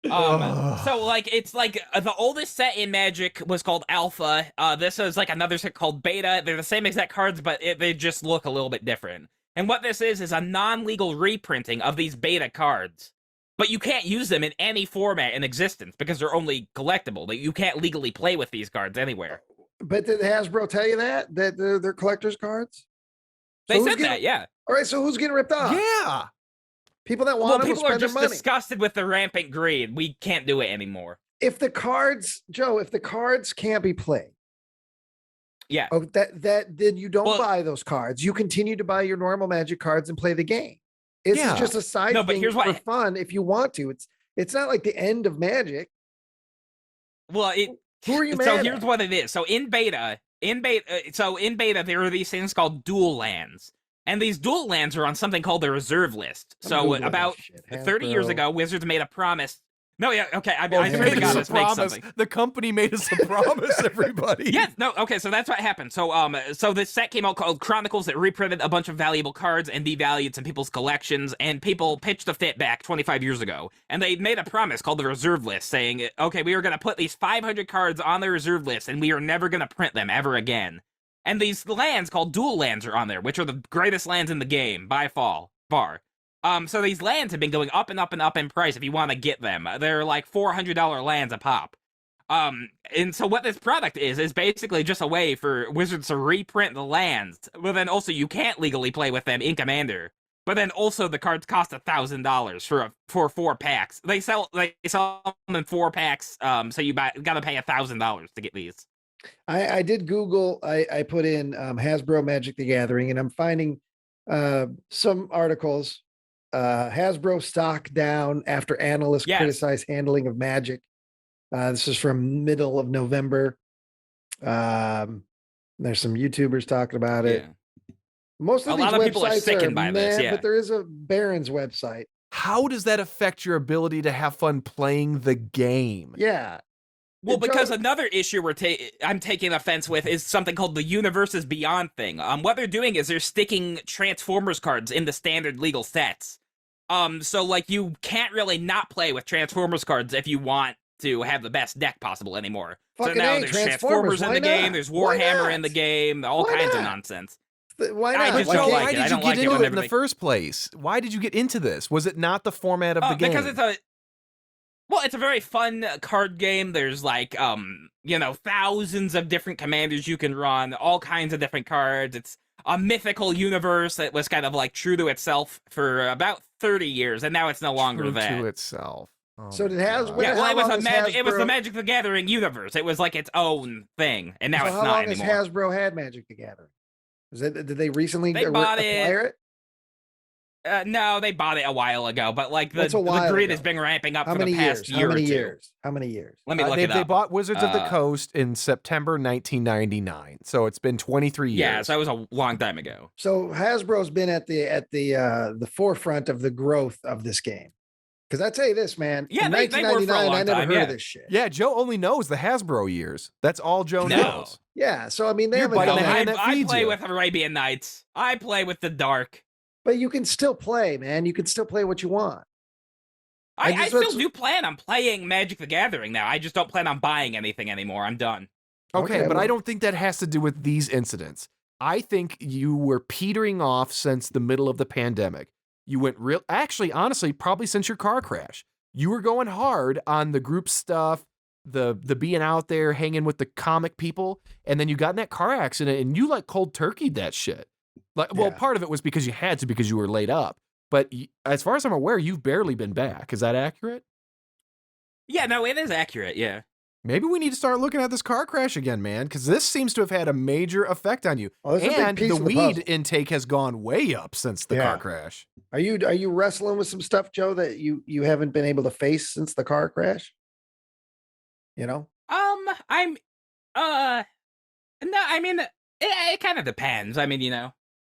So like it's like the oldest set in Magic was called Alpha. This is like another set called Beta. They're the same exact cards, but they just look a little bit different. And what this is a non-legal reprinting of these Beta cards. But you can't use them in any format in existence because they're only collectible. That you can't legally play with these cards anywhere. But did Hasbro tell you that they're collector's cards? They So who's said that, yeah. All right, so who's getting ripped off? Yeah. People that Well, want them will people are spend their just money. disgusted with the rampant greed. We can't do it anymore. If the cards, Joe, if the cards can't be played, Yeah. then you don't Well- buy those cards. You continue to buy your normal Magic cards and play the game. It's Yeah. just a side No, but thing here's for what- fun if you want to. It's not like the end of Magic. Well, Who are you mad so at? here's what it is. So in beta, there are these things called dual lands, and these dual lands are on something called the reserve list. I'm So Googling about this shit. 30 years Hasbro. ago, Wizards made a promise. No, yeah, okay. I Well, swear to made God, us this a makes promise. something. The company made us a promise, everybody. Yes, no, okay, so that's what happened. So this set came out called Chronicles that reprinted a bunch of valuable cards and devalued some people's collections, and people pitched a fit back 25 years ago. And they made a promise called the reserve list, saying, okay, we are going to put these 500 cards on the reserve list, and we are never going to print them ever again. And these lands called dual lands are on there, which are the greatest lands in the game by far. So these lands have been going up and up and up in price if you want to get them. They're like $400 lands a pop. And so what this product is basically just a way for Wizards to reprint the lands, but then also you can't legally play with them in Commander. But then also the cards cost $1,000 for 4 packs. They sell them in 4 packs. So you gotta pay $1,000 to get these. I did Google. I put in Hasbro Magic the Gathering, and I'm finding some articles. Hasbro stock down after analysts Yes. criticize handling of Magic. This is from middle of November. There's some YouTubers talking about it. Yeah. Most of A these lot of people are websites sickened by this, meh, yeah. but there is a Barron's website. How does that affect your ability to have fun playing the game? Yeah. Well, It because does. another issue I'm taking offense with is something called the Universes Beyond thing. What they're doing is they're sticking Transformers cards in the standard legal sets. So like you can't really not play with Transformers cards if you want to have the best deck possible anymore. Fucking so now A, there's Transformers, Transformers in why the game, not? there's Why Warhammer in not? the game, all Why kinds of not? nonsense. Why I not? just Why don't can't- like Why it. did I you don't get like it into when it in the everything- first place? Why did you get into this? Was it not the format of the game? Because it's a very fun card game. There's like thousands of different commanders you can run, all kinds of different cards. It's a mythical universe that was kind of like true to itself for about 30 years, and now it's no longer True that. to itself. Oh So my did Has- God. Well, Yeah, well, how it was long has it was the Hasbro- Magic the Gathering universe. It was like its own thing, and now So it's how not long anymore. has Hasbro had Magic the Gathering? Did they recently They bought acquire it? No, they bought it a while ago, but like What's the a while grid ago? has been ramping up How for many the past years? year How many or two. years? How many years? Let me look they it up. bought Wizards of the Uh, Coast in September 1999, so it's been 23 years. Yeah, so that was a long time ago. So Hasbro's been at the forefront of the growth of this game. Because I tell you this, man, Yeah, in they were for a 1999, long I never time, heard yeah. of this shit. Yeah, Joe only knows the Hasbro years. That's all Joe No. knows. Yeah, so I mean, they You're haven't biting done the that. hand that I feeds play you. with Arabian Nights. I play with the Dark. But you can still play, man. You can still play what you want. I just- still do plan on playing Magic the Gathering now. I just don't plan on buying anything anymore. I'm done. Okay, Okay, but well- I don't think that has to do with these incidents. I think you were petering off since the middle of the pandemic. You went actually, honestly, probably since your car crash. You were going hard on the group stuff, the being out there hanging with the comic people, and then you got in that car accident and you like cold turkeyed that shit. Like, well, Yeah. part of it was because you had to because you were laid up. But as far as I'm aware, you've barely been back. Is that accurate? Yeah, no, it is accurate. Yeah. Maybe we need to start looking at this car crash again, man, because this seems to have had a major effect on you. Oh, that's a big And piece the of the weed puzzle. intake has gone way up since the Yeah. car crash. Are you wrestling with some stuff, Joe, that you haven't been able to face since the car crash? You know? I'm, no, I mean, it kind of depends. I mean, you know.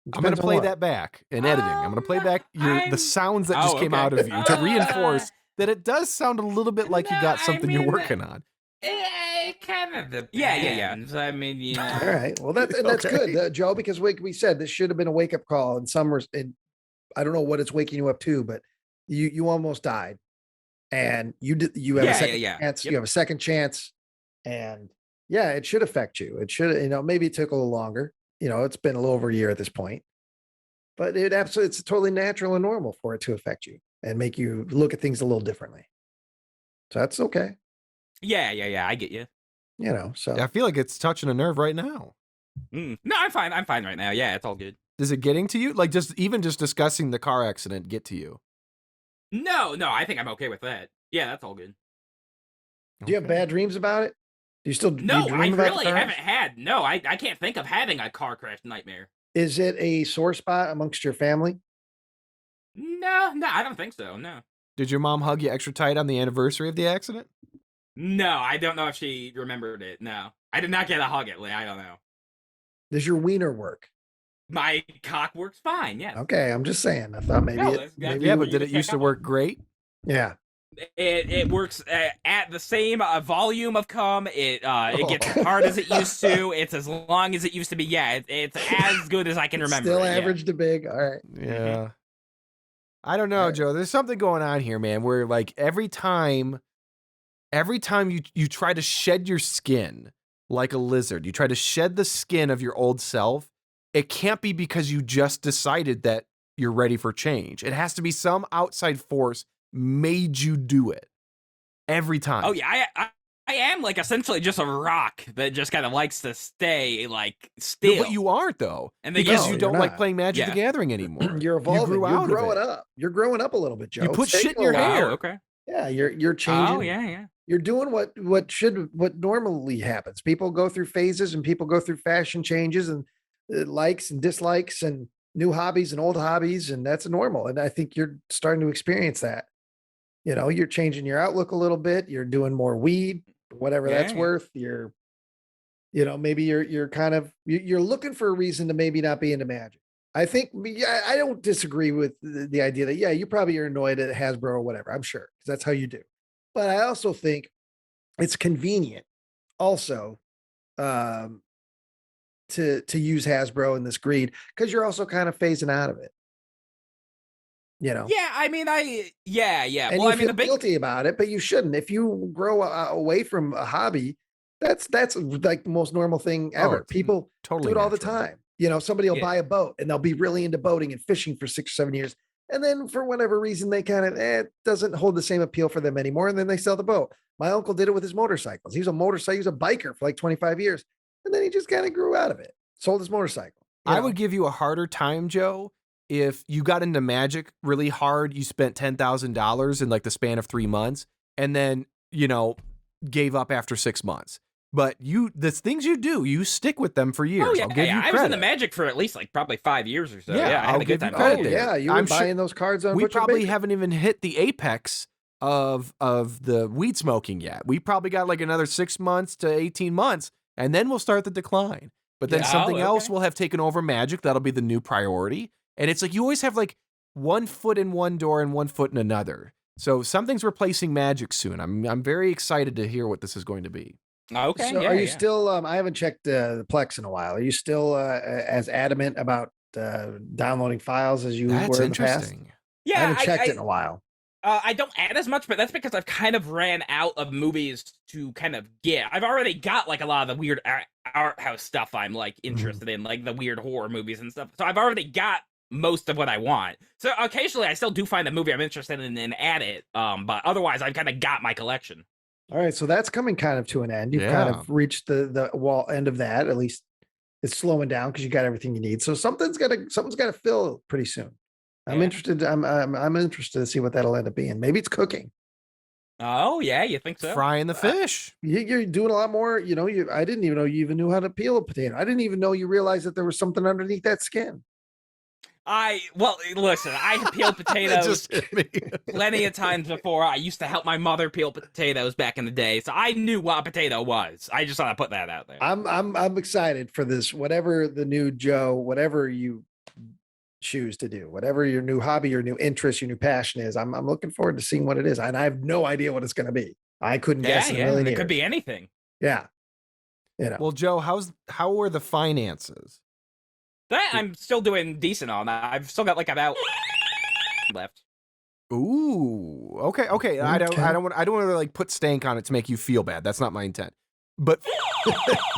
I'm going Depends to on play what. that back in editing. I'm going to play back the I'm- sounds that just Oh, came okay. out of you to reinforce that it does sound a little bit like you No, got I something you're mean, working on. It kind of depends. Yeah. I mean, you know. All right. Well, that's Okay. good, Joe, because we said this should have been a wake up call. And and I don't know what it's waking you up to, but you almost died, and you have a second chance. Yep. You have a second chance, and yeah, it should affect you. It should, maybe it took a little longer. It's been a little over a year at this point, but it's totally natural and normal for it to affect you and make you look at things a little differently. So that's okay. Yeah. I get you. So I feel like it's touching a nerve right now. No, I'm fine. I'm fine right now. Yeah, it's all good. Is it getting to you? Like even just discussing the car accident get to you? No, I think I'm okay with that. Yeah, that's all good. do you have bad dreams about it? Do you still do No, you I dream about the really car haven't crash? had. No, I can't think of having a car crash nightmare. Is it a sore spot amongst your family? No, I don't think so. No. Did your mom hug you extra tight on the anniversary of the accident? No, I don't know if she remembered it. No. I did not get a hug at Lee. I don't know. Does your wiener work? My cock works fine, yes. Okay, I'm just saying. I thought maybe No, it. that's- Maybe Yeah, you- but did it used to work great? yeah. It works at the same volume of cum. It gets as hard as it used to. It's as long as it used to be. Yeah, it's as good as I can remember. Still it, yeah. average to big. All right. Yeah. I don't know, Right. Joe. There's something going on here, man, where like every time you try to shed your skin like a lizard, you try to shed the skin of your old self, it can't be because you just decided that you're ready for change. It has to be some outside force made you do it every time. Oh yeah, I am like essentially just a rock that just kind of likes to stay like No, still. but you aren't though, And they because No, you you're don't like not. playing Magic the Yeah. Gathering anymore. You're evolving. You grew You're out of growing it. up. You're growing up a little bit, Joe. You put It's shit in taking a your while. hair. Oh, okay. Yeah, you're changing. Oh yeah. You're doing what normally happens. People go through phases and people go through fashion changes and likes and dislikes and new hobbies and old hobbies, and that's normal. And I think you're starting to experience that. You're changing your outlook a little bit. You're doing more weed, whatever that's Yeah. worth. Maybe you're kind of you're looking for a reason to maybe not be into magic. I think I don't disagree with the idea that you probably are annoyed at Hasbro or whatever. I'm sure because that's how you do. But I also think it's convenient also to use Hasbro in this greed because you're also kind of phasing out of it. Yeah, I mean, yeah. And Well, you I mean, feel the big guilty about it, but you shouldn't. If you grow away from a hobby, that's like the most normal thing ever. it's People Totally do it all the natural. time. Somebody will Yeah. buy a boat and they'll be really into boating and fishing for 6 or 7 years. And then for whatever reason, they kind of, it doesn't hold the same appeal for them anymore. And then they sell the boat. My uncle did it with his motorcycles. He was a biker for like 25 years. And then he just kind of grew out of it, sold his motorcycle. I would give you a harder time, Joe, if you got into magic really hard, you spent $10,000 in like the span of 3 months, and then, gave up after 6 months. But the things you do, you stick with them for years. Oh yeah, I'll give you I credit. was in the Magic for at least like probably 5 years or so. Yeah, Yeah, I I'll had a good give you time. credit Oh, there. yeah, you were I'm sure- buying those cards on We Butcher probably Baker. haven't even hit the apex of the weed smoking yet. We probably got like another 6 months to 18 months, and then we'll start the decline. But then Yeah. something Oh, else okay. will have taken over magic. That'll be the new priority. And it's like you always have like 1 foot in one door and 1 foot in another. So something's replacing magic soon. I'm very excited to hear what this is going to be. Okay. So yeah, are you yeah. still, I haven't checked the Plex in a while. Are you still as adamant about downloading files as you That's were in the past? interesting. Yeah, I haven't checked it in a while. I don't add as much, but that's because I've kind of ran out of movies to kind of get. I've already got like a lot of the weird art house stuff I'm like interested in, like the weird horror movies and stuff. So I've already got most of what I want. So occasionally I still do find a movie I'm interested in and add it. But otherwise I've kind of got my collection. All right, so that's coming kind of to an end. You've kind Yeah. of reached the wall end of that. At least it's slowing down because you got everything you need. So something's got to fill pretty soon. I'm Yeah. interested. I'm interested to see what that'll end up being. Maybe it's cooking. Oh yeah, you think so? Frying the fish. You're doing a lot more. I didn't even know you even knew how to peel a potato. I didn't even know you realized that there was something underneath that skin. Well, listen, I peeled That potatoes just hit me. plenty of times before. I used to help my mother peel potatoes back in the day, so I knew what a potato was. I just thought I'd put that out there. I'm excited for this. Whatever the new Joe, whatever you choose to do, whatever your new hobby, your new interest, your new passion is, I'm looking forward to seeing what it is. And I have no idea what it's going to be. I couldn't Yeah, guess in a yeah, million it years. could be anything. Yeah. Well, Joe, how are the finances? That I'm still doing decent on. I've still got like about left. Ooh, okay. I don't want to like put stank on it to make you feel bad. That's not my intent. But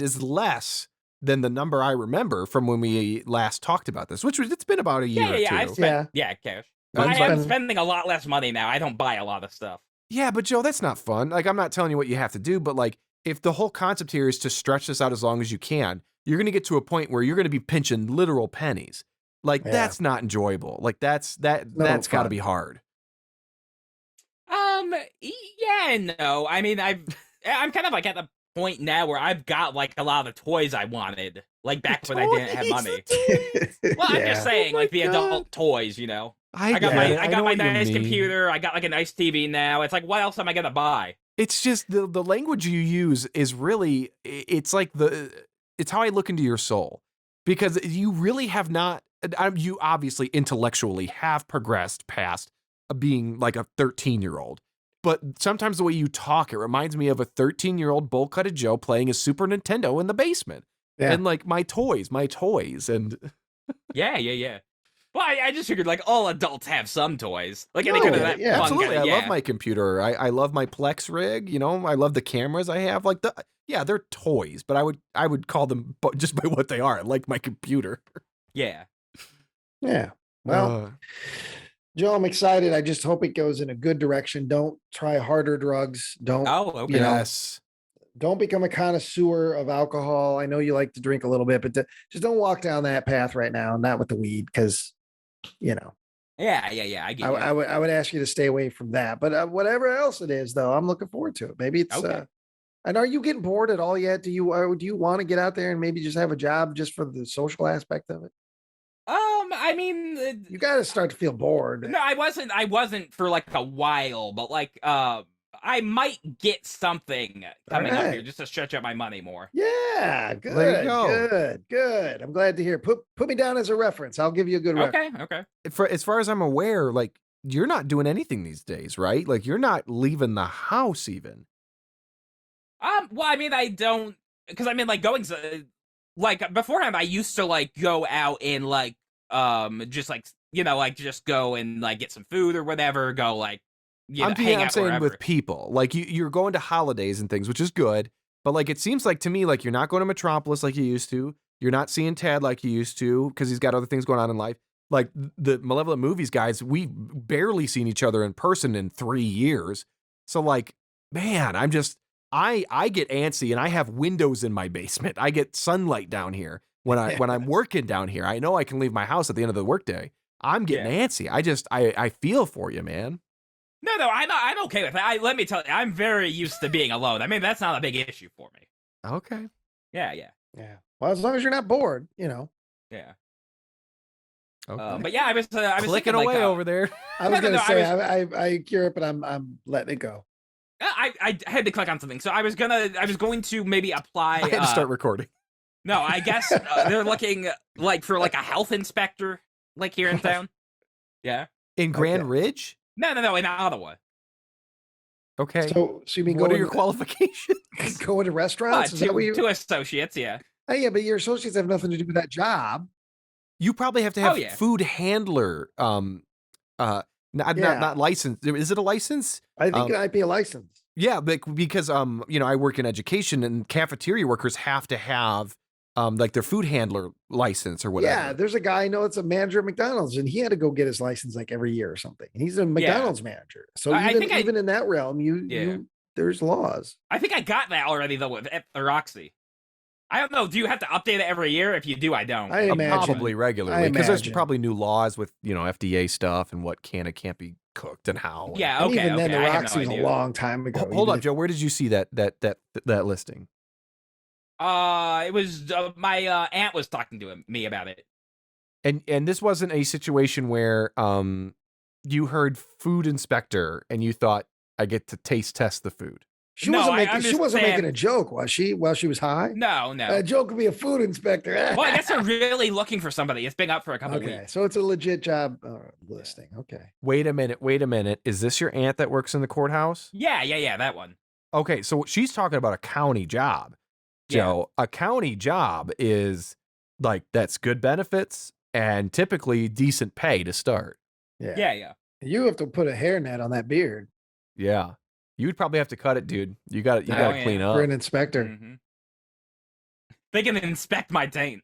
is less than the number I remember from when we last talked about this, which was it's been about a year Yeah, or I've two. spent cash. But I am spending- spending a lot less money now. I don't buy a lot of stuff. Yeah, but Joe, that's not fun. Like, I'm not telling you what you have to do, but like, if the whole concept here is to stretch this out as long as you can, you're going to get to a point where you're going to be pinching literal pennies. Like, Yeah. that's not enjoyable. Like, that's got to fun. be hard. Yeah and no. I mean, I'm kind of like at the point now where I've got like a lot of the toys I wanted, like back when I didn't have money. Well, I'm just saying, Oh my like the God. adult toys, you know. I got get it. I know got my what you nice mean. computer. I got like a nice TV now. It's like, what else am I gonna buy? It's just the language you use is really, it's like it's how I look into your soul, because you really have not, you obviously intellectually have progressed past being like a 13-year-old. But sometimes the way you talk, it reminds me of a 13-year-old bowl-cutted Joe playing a Super Nintendo in the basement. Yeah. And like my toys. And Yeah. Well, I just figured like all adults have some toys. Like any No, kind of that yeah, fun absolutely. kind of, I love my computer. I love my Plex rig. You know, I love the cameras I have. Like they're toys, but I would call them just by what they are. I like my computer. Yeah. Yeah. Well, Joe, I'm excited. I just hope it goes in a good direction. Don't try harder drugs. Don't Oh, okay. You know, yes. don't become a connoisseur of alcohol. I know you like to drink a little bit, but just don't walk down that path right now. Not with the weed, because Yeah. I get you. I would ask you to stay away from that. But whatever else it is, though, I'm looking forward to it. Maybe it's. Okay. And are you getting bored at all yet? Do you want to get out there and maybe just have a job just for the social aspect of it? I mean, You got to start to feel bored. no, I wasn't for like a while, but like, I might get something coming up Alright. here just to stretch out my money more. Yeah, good, There you go. good. I'm glad to hear. Put me down as a reference. I'll give you a good reference. Okay. As far as I'm aware, like you're not doing anything these days, right? Like you're not leaving the house even. Well, I mean, I don't, because I mean, like like beforehand, I used to like go out and like, just like, you know, like just go and like get some food or whatever, go like, you know, hang I'm out saying wherever. with people, like you're going to holidays and things, which is good. But like, it seems like to me, like you're not going to Metropolis like you used to. You're not seeing Ted like you used to because he's got other things going on in life. Like the Malevolent Movies guys, we've barely seen each other in person in 3 years. So like, man, I get antsy and I have windows in my basement. I get sunlight down here when I'm working down here. I know I can leave my house at the end of the workday. I'm getting antsy. I feel for you, man. No, I'm okay with it. Let me tell you, I'm very used to being alone. I mean, that's not a big issue for me. Okay. Yeah. Well, as long as you're not bored, you know. Yeah. Okay. But yeah, I was clicking thinking, away like, over there. I was No, gonna no, say I I hear it, but I'm letting it go. I had to click on something, so I was going to maybe apply. I had to start recording. No, I guess they're looking like for like a health inspector, like here in town. Yeah. In Grand Okay. Ridge? No, in Ottawa. Okay. So you mean What are going your qualifications? going to restaurants? Is that what you? Two associates, yeah. Oh, yeah, but your associates have nothing to do with that job. You probably have to have yeah. food handler. Not license. Is it a license? I think it might be a license. Yeah, because I work in education, and cafeteria workers have to have like their food handler license or whatever. Yeah, there's a guy I know that's a manager at McDonald's, and he had to go get his license like every year or something. He's a McDonald's manager, so even in that realm, you there's laws. I think I got that already though with Roxy. I don't know. Do you have to update it every year? If you do, I don't. I imagine. Probably regularly, because there's probably new laws with FDA stuff and what can and can't be cooked and how. Yeah, and okay. even then, the I have Roxy was no a idea. long time ago. Hold up, Joe. Where did you see that listing? It was my aunt was talking to me about it. And this wasn't a situation where you heard food inspector and you thought, I get to taste test the food. She wasn't making a joke, was she? While she was high? No. A joke would be a food inspector. Well, I guess they're really looking for somebody. It's been up for a couple weeks. So it's a legit job listing. Okay. Wait a minute. Is this your aunt that works in the courthouse? Yeah, that one. Okay, so she's talking about a county job. Joe, a county job is like, that's good benefits and typically decent pay to start. Yeah. You have to put a hairnet on that beard. Yeah. You'd probably have to cut it, dude. You got to clean up. For an inspector. Mm-hmm. They can inspect my taint.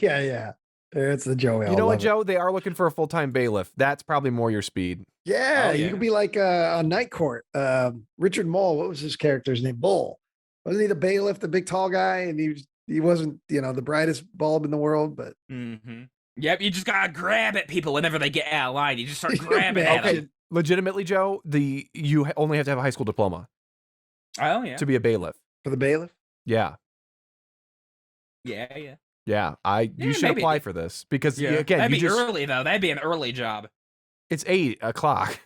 Yeah. It's the Joe. You know what, Joe? They are looking for a full-time bailiff. That's probably more your speed. Yeah, you could be like on Night Court. Richard Mole, what was his character's name? Bull. Wasn't he the bailiff, the big tall guy? And he wasn't, the brightest bulb in the world, but. Mm-hmm. Yep, you just gotta grab at people whenever they get out of line. You just start grabbing at them. Legitimately, Joe, you only have to have a high school diploma. Oh, yeah. To be a bailiff. For the bailiff? Yeah. Yeah. Yeah, you should apply for this because again, that'd be early though. That'd be an early job. It's 8 o'clock.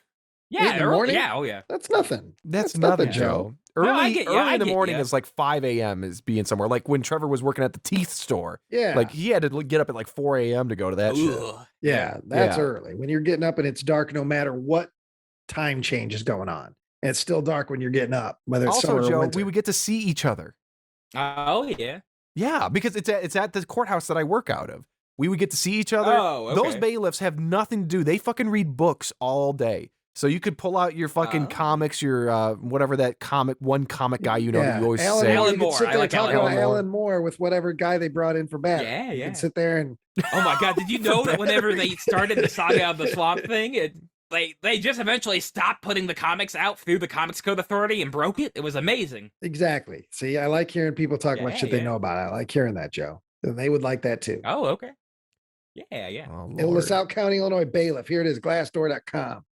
Yeah, 8 in the morning? Yeah, oh yeah. That's nothing. That's nothing, Joe. Early in the morning you. is like 5 a.m. is being somewhere. Like when Trevor was working at the teeth store. Yeah. Like he had to get up at like 4 a.m. to go to that shit. Yeah, that's early. When you're getting up and it's dark no matter what time change is going on. And it's still dark when you're getting up, whether it's summer Joe, or winter. we would get to see each other. Oh, yeah. Yeah, because it's at the courthouse that I work out of. We would get to see each other. Oh, okay. Those bailiffs have nothing to do. They fucking read books all day. So you could pull out your fucking comics, your whatever that one comic guy you always say. Alan Moore. Sit there talking about Alan Moore with whatever guy they brought in for battle. Yeah. You can sit there and. Oh my God! Did you know that whenever they started the Saga of the Swamp Thing, they just eventually stopped putting the comics out through the Comics Code Authority and broke it? It was amazing. Exactly. See, I like hearing people talk about shit they know about. I like hearing that, Joe. And they would like that too. Oh, okay. Yeah. Oh, LaSalle County, Illinois bailiff. Here it is, glassdoor.com.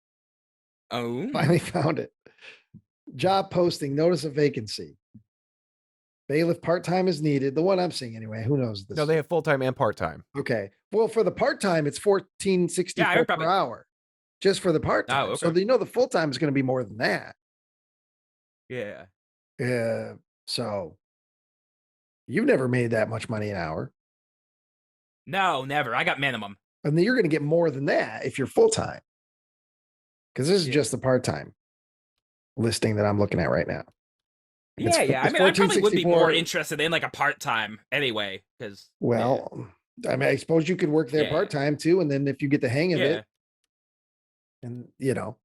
Oh. Finally found it. Job posting, notice of vacancy. Bailiff part-time is needed. The one I'm seeing anyway. Who knows this? No, they have full-time and part-time. Okay. Well, for the part-time, it's $14.64 per hour. Just for the part-time. Oh, okay. So the full-time is going to be more than that. Yeah. Yeah. So you've never made that much money an hour. No, never. I got minimum. And then you're going to get more than that if you're full-time. Because this is just the part-time listing that I'm looking at right now. Yeah. I mean, I probably would be more interested in like a part-time anyway. Because I mean, I suppose you could work there part-time too. And then if you get the hang of it, and Joe,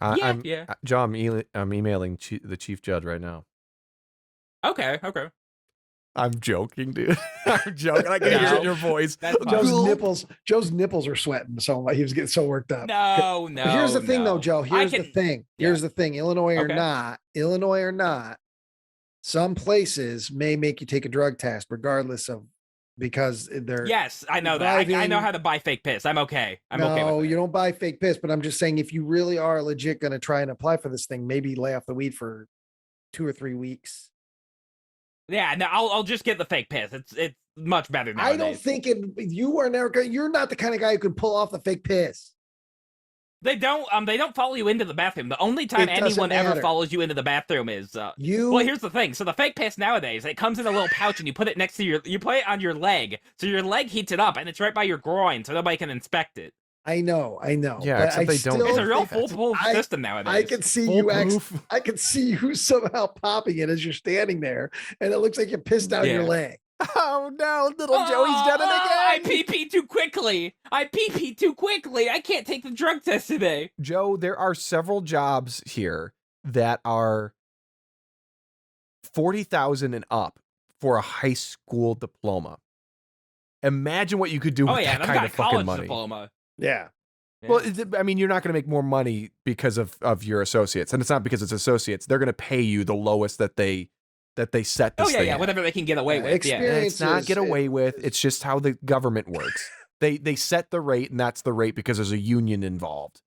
I'm emailing the chief judge right now. Okay. I'm joking, dude. I'm joking. I can hear it in your voice. Joe's nipples are sweating so much. He was getting so worked up. No. But here's the thing, though, Joe. Here's the thing. Illinois or not, some places may make you take a drug test, regardless of because they're Yes, I know that. I know driving- how to buy fake piss. I'm okay. I'm okay no, with that. you don't buy fake piss, but I'm just saying if you really are legit going to try and apply for this thing, maybe lay off the weed for 2 or 3 weeks. Yeah, no, I'll just get the fake piss. It's much better nowadays. I don't think you are never going. You're not the kind of guy who can pull off the fake piss. they don't follow you into the bathroom. The only time It doesn't anyone ever matter. follows you into the bathroom is You well, here's the thing. So the fake piss nowadays, it comes in a little pouch and you put it next to you put it on your leg. So your leg heats it up and it's right by your groin so nobody can inspect it. I know. Yeah, but except I they don't. still It's a real think- foolproof I- system nowadays. I can see you Foolproof. I can see you somehow popping it as you're standing there, and it looks like you pissed down your Yeah. leg. Oh no, little Joey's done it I again. pee too quickly. I pee too quickly. I can't take the drug test today. Joe, there are several jobs here that are 40,000 and up for a high school diploma. Imagine what you could do Oh with yeah, that I've kind got a of fucking college money. diploma. Yeah. Well, I mean, you're not going to make more money because of your associates, and it's not because it's associates. They're going to pay you the lowest that they set this Oh yeah, thing yeah, at. whatever they can get away with. Yeah. And it's not Experiences, get away with. it- It's just how the government works. They set the rate, and that's the rate because there's a union involved.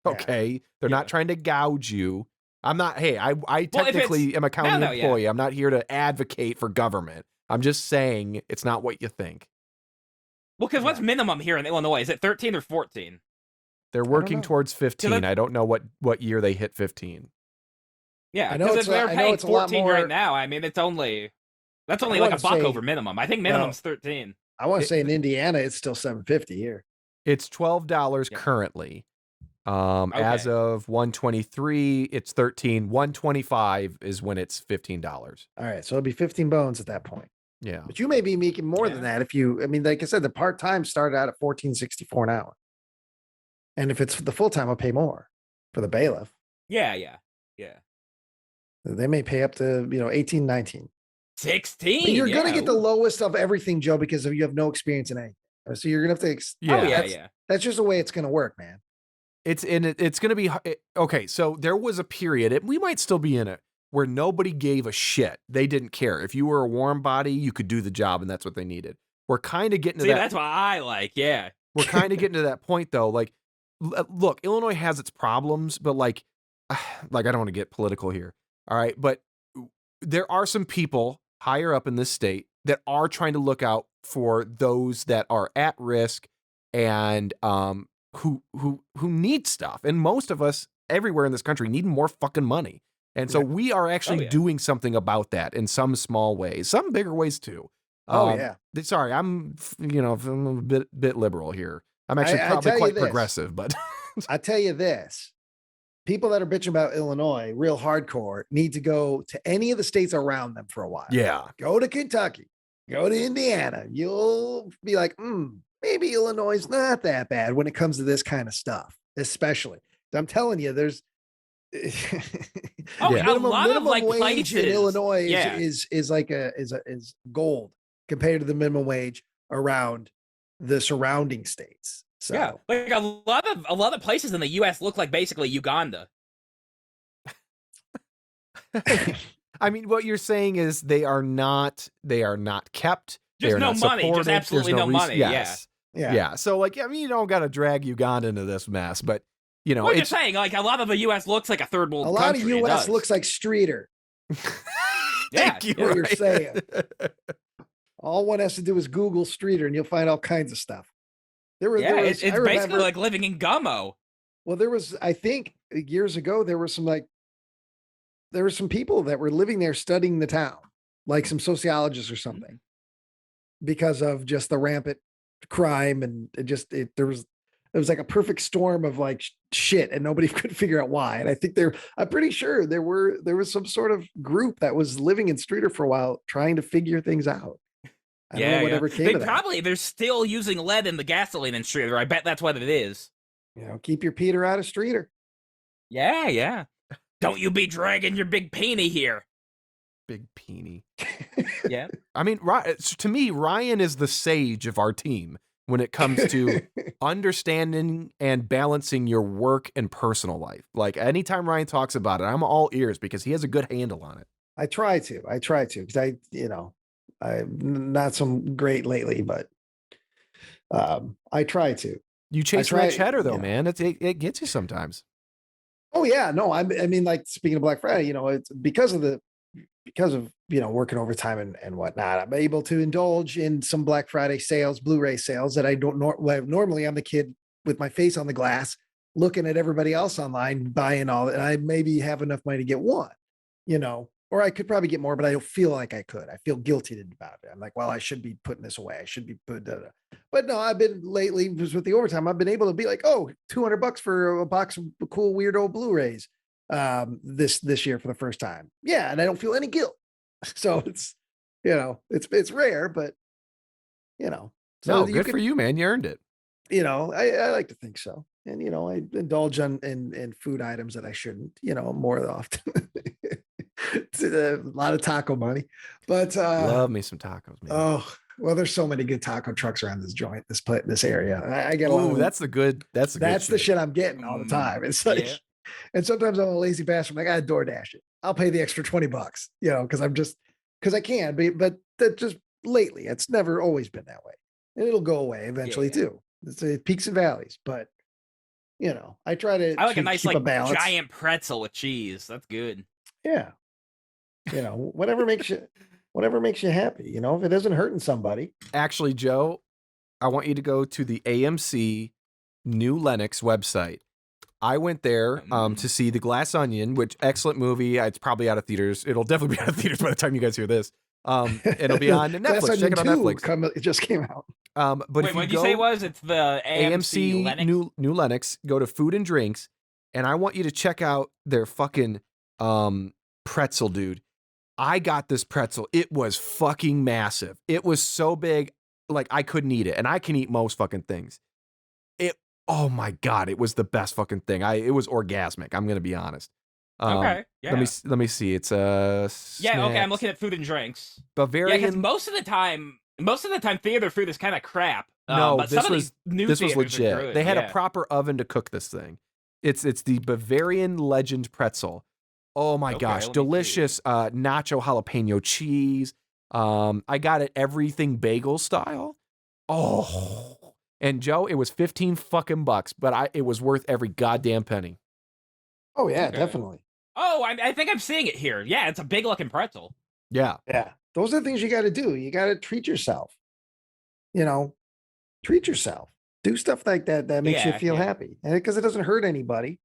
Yeah. Okay, they're Yeah. not trying to gouge you. I'm not. Hey, I Well, if technically am a county no, yeah. employee. I'm not here to advocate for government. I'm just saying it's not what you think. Well, because what's Yeah. minimum here in Illinois? Is it 13 or 14? They're working know. towards 15. that's- I don't know what year they hit 15. Yeah, I know because it's if they're I know paying it's a lot 14 more- right now, I mean, that's only like a wanna buck say- over minimum. I think minimum's 13. I want It- to say in Indiana, it's still $7.50 here. It's $12 Yeah. currently. As Okay. of 123, it's 13. 125 is when it's $15. All right, so it'll be 15 bones at that point. Yeah. But you may be making more than Yeah. that if you. I mean, like I said, the part time started out at $14.64 an hour, and if it's the full time, I'll pay more for the bailiff. Yeah. They may pay up to 18, 19. 16. But you're gonna yeah. get the lowest of everything, Joe, because you have no experience in anything. So you're gonna have to. Yeah. Oh yeah, that's- yeah. That's just the way it's gonna work, man. It's going to be okay. So there was a period, we might still be in it, where nobody gave a shit. They didn't care. If you were a warm body, you could do the job, and that's what they needed. We're kind of getting to See, that. that's what I like. Yeah. We're kind of getting to that point, though. Like, look, Illinois has its problems, but like I don't want to get political here. All right, but there are some people higher up in this state that are trying to look out for those that are at risk and who need stuff. And most of us everywhere in this country need more fucking money. And so we are actually yeah. doing something about that in some small ways, some bigger ways too. Yeah. Sorry, I'm I'm a bit liberal here. I'm actually I probably tell you quite this. progressive, but I tell you this: people that are bitching about Illinois, real hardcore, need to go to any of the states around them for a while. yeah. Go to Kentucky, go to Indiana. You'll be like, maybe Illinois is not that bad when it comes to this kind of stuff, especially. I'm telling you, there's Oh, Yeah. a lot of like wage in places. Illinois Yeah. is gold compared to the minimum wage around the surrounding states. So Yeah, like a lot of places in the U.S. look like basically Uganda. I mean, what you're saying is they are not kept. They Just are no not money, just supported, there's absolutely no money, Yes. yeah. Yeah. So like, I mean, you don't got to drag Uganda into this mess, but I'm it's just saying, like a lot of the U.S. looks like a third world A lot of country. It US does. looks like Streeter. Yeah, Thank you. yeah, you're Ryan. saying. All one has to do is Google Streeter and you'll find all kinds of stuff. There Yeah, was, it's I basically remember- like living in Gummo. well, there was, I think years ago, there were some people that were living there studying the town, like some sociologists or something, because of just the rampant crime and it was like a perfect storm of like shit and nobody could figure out why. And I think I'm pretty sure there was some sort of group that was living in Streeter for a while trying to figure things out. I don't know whatever came They of that. they're still using lead in the gasoline in Streeter. I bet that's what it is. Keep your Peter out of Streeter. Yeah. Don't you be dragging your big peenie here. Big peenie. Yeah. I mean, to me, Ryan is the sage of our team when it comes to understanding and balancing your work and personal life. Like anytime Ryan talks about it, I'm all ears because he has a good handle on it. I try to because Not some great lately, but I try to. You chase try- rich cheddar though, you know. man. It gets you sometimes. Oh yeah, no, I mean, like, speaking of Black Friday, it's because of working overtime and whatnot. I'm able to indulge in some Black Friday sales, Blu-ray sales that I don't normally. I'm the kid with my face on the glass, looking at everybody else online buying all, and I maybe have enough money to get one, or I could probably get more, but I don't feel like I could. I feel guilty about it. I'm like, well, I should be putting this away. I should be putting. But no, I've been lately just with the overtime. I've been able to be like, oh, $200 for a box of cool weirdo Blu-rays this year for the first time. Yeah, and I don't feel any guilt. So it's it's rare, but so No, good for you, man. You earned it. I like to think so. And I indulge in food items that I shouldn't, more often. It's a lot of taco money. But Love me some tacos, man. oh, well, there's so many good taco trucks around this area. I get a lot Ooh, of that's the shit I'm getting all the time. It's like, Yeah. and sometimes I'm a lazy bastard. I'm like, I DoorDash it. I'll pay the extra $20, because I can be, but that just lately, it's never always been that way. And it'll go away eventually Yeah. too. It's peaks and valleys, but I try to I like a keep nice a balance. giant pretzel with cheese. That's good. Yeah. Whatever makes you happy, if it isn't hurting somebody. Actually, Joe, I want you to go to the AMC New Lenox website. I went there to see The Glass Onion, which excellent movie. It's probably out of theaters. It'll definitely be out of theaters by the time you guys hear this. It'll be on Netflix. Check it on Netflix. It just came out. But Wait, if what you did you say it was? It's the AMC Lennox? New Lenox. Go to food and drinks, and I want you to check out their fucking pretzel, dude. I got this pretzel. It was fucking massive. It was so big, like I couldn't eat it, and I can eat most fucking things. Oh my God, it was the best fucking thing. It was orgasmic. I'm gonna be honest. Okay. Yeah. Let me see. It's Yeah. Okay. snacks. I'm looking at food and drinks. Bavarian. Yeah, because most of the time theater food is kind of crap. No, but this some of was- these new This was theaters are legit. good, They had yeah. a proper oven to cook this thing. It's the Bavarian Legend pretzel. Oh my Okay, gosh, let me see. delicious nacho jalapeno cheese. I got it everything bagel style. Oh, and Joe, it was 15 fucking bucks, but it was worth every goddamn penny. Oh yeah, Okay. definitely. Oh, I think I'm seeing it here. Yeah, it's a big looking pretzel. Yeah. Yeah. Those are the things you got to do. You got to treat yourself. Treat yourself. Do stuff like that makes you Yeah, feel yeah. happy. And because it doesn't hurt anybody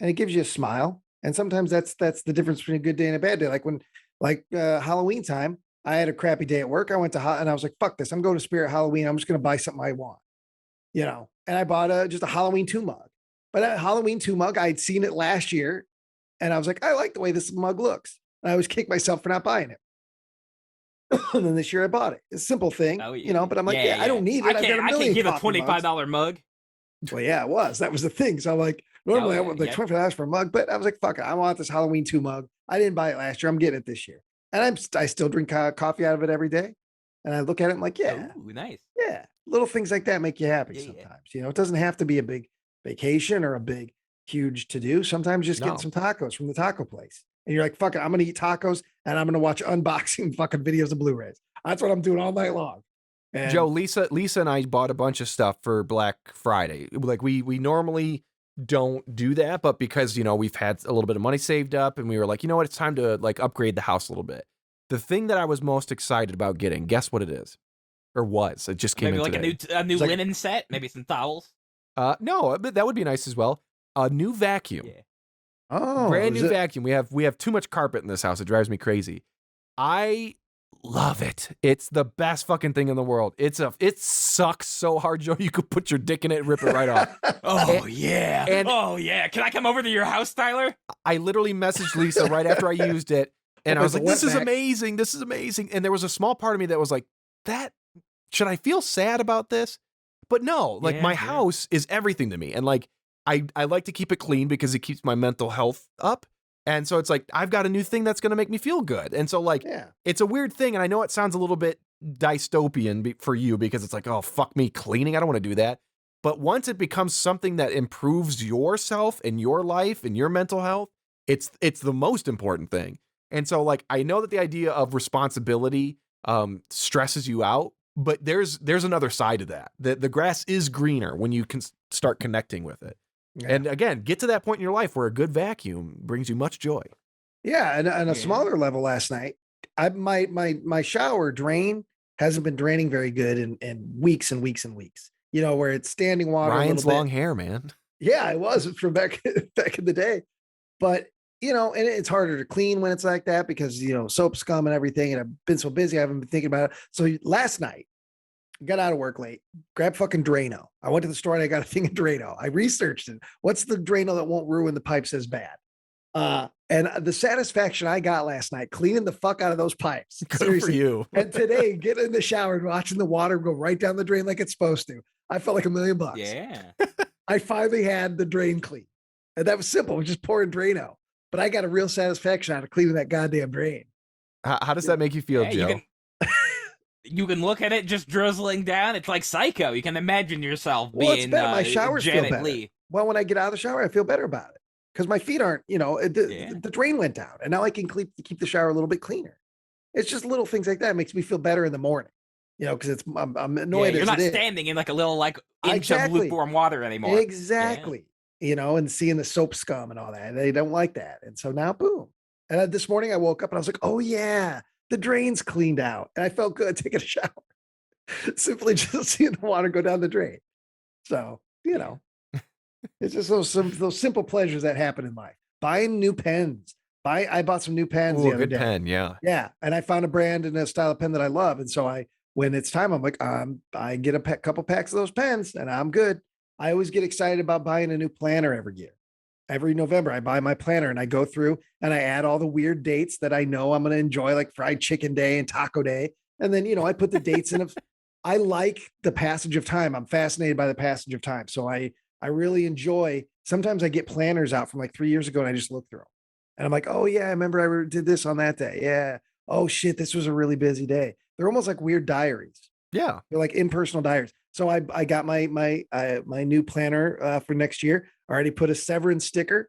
and it gives you a smile. And sometimes that's the difference between a good day and a bad day. Like Halloween time, I had a crappy day at work. I went to and I was like, fuck this. I'm going to Spirit Halloween. I'm just going to buy something I want. And I bought just a Halloween 2 mug. But that Halloween 2 mug, I'd seen it last year. And I was like, I like the way this mug looks. And I always kick myself for not buying it. And then this year I bought it. It's a simple thing, Oh, yeah. but I'm like, I don't need it. I've got a I million can't give a coffee mugs. $25 mug. Well, yeah, it was. That was the thing. So I'm like, normally I would like $25 for a mug, but I was like, fuck it. I want this Halloween 2 mug. I didn't buy it last year. I'm getting it this year. And I still drink coffee out of it every day. And I look at it, I'm like, yeah, Ooh, nice. yeah. Little things like that make you happy Yeah, yeah. sometimes. It doesn't have to be a big vacation or a big, huge to do. Sometimes just getting No. some tacos from the taco place. And you're like, fuck it, I'm going to eat tacos and I'm going to watch unboxing fucking videos of Blu-rays. That's what I'm doing all night long. And Joe, Lisa and I bought a bunch of stuff for Black Friday. Like we normally don't do that, but because we've had a little bit of money saved up, and we were like, you know what, it's time to like upgrade the house a little bit. The thing that I was most excited about getting, guess what it is, or was? It just came Maybe in like today. a new It's like- linen set, maybe some towels. No, but that would be nice as well. A new vacuum. Yeah. oh, Brand is new it- vacuum. We have too much carpet in this house. It drives me crazy. I love it. It's the best fucking thing in the world. It sucks so hard, Joe. You could put your dick in it and rip it right off. Oh yeah. and- Oh yeah. Can I come over to your house, Tyler? I literally messaged Lisa right after I used it, and I Hope was it's a like, "This is wetback." amazing. This is amazing." And there was a small part of me that was like, "That should I feel sad about this?" But no, like Yeah, my yeah. house is everything to me, and like I like to keep it clean because it keeps my mental health up. And so it's like, I've got a new thing that's going to make me feel good. And so like, Yeah. it's a weird thing. And I know it sounds a little bit dystopian for you because it's like, oh, fuck me cleaning. I don't want to do that. But once it becomes something that improves yourself and your life and your mental health, it's the most important thing. And so like, I know that the idea of responsibility stresses you out. But there's another side to that. The grass is greener when you can start connecting with it. Yeah. And again, get to that point in your life where a good vacuum brings you much joy. Yeah, and on a Yeah. smaller level last night, my shower drain hasn't been draining very good in weeks and weeks and weeks. You know, where it's standing water. Ryan's a little long bit. hair, man. Yeah, it was from back in the day. But you know, and it's harder to clean when it's like that because you know soap scum and everything. And I've been so busy, I haven't been thinking about it. So last night, got out of work late, grabbed fucking Drano. I went to the store and I got a thing of Drano. I researched it. What's the Drano that won't ruin the pipes as bad? And the satisfaction I got last night cleaning the fuck out of those pipes. Good Seriously. for you. And today, getting in the shower and watching the water go right down the drain like it's supposed to. I felt like $1 million. Yeah. I finally had the drain clean. And that was simple. It was just pouring Drano. But I got a real satisfaction out of cleaning that goddamn drain. How does that make you feel, Yeah, Joe? You can look at it just drizzling down. It's like Psycho. You can imagine yourself Well, it's being better. My showers feel Janet better. Leigh. Well, when I get out of the shower, I feel better about it because my feet aren't, you know, the drain went down and now I can keep the shower a little bit cleaner. It's just little things like that. It makes me feel better in the morning, you know, because I'm annoyed. You're as not it is. standing in like a little like inch Exactly. of lukewarm water anymore. Exactly. You know, and seeing the soap scum and all that. They don't like that. And so now, boom. And this morning I woke up and I was like, oh, yeah, the drain's cleaned out. And I felt good taking a shower. Simply just seeing the water go down the drain. So, you know, it's just those simple pleasures that happen in life. Buying new pens. I bought some new pens the Ooh, other good day. pen, yeah. Yeah. And I found a brand and a style of pen that I love. And so when it's time, I'm like, I get a couple packs of those pens and I'm good. I always get excited about buying a new planner every year. Every November, I buy my planner and I go through and I add all the weird dates that I know I'm going to enjoy, like Fried Chicken Day and Taco Day. And then, you know, I put the dates in. I like the passage of time. I'm fascinated by the passage of time. So I really enjoy. Sometimes I get planners out from like 3 years ago and I just look through them. And I'm like, oh, yeah, I remember I did this on that day. Yeah. Oh, shit, this was a really busy day. They're almost like weird diaries. Yeah. They're like impersonal diaries. So I got my new planner for next year. I already put a Severance sticker.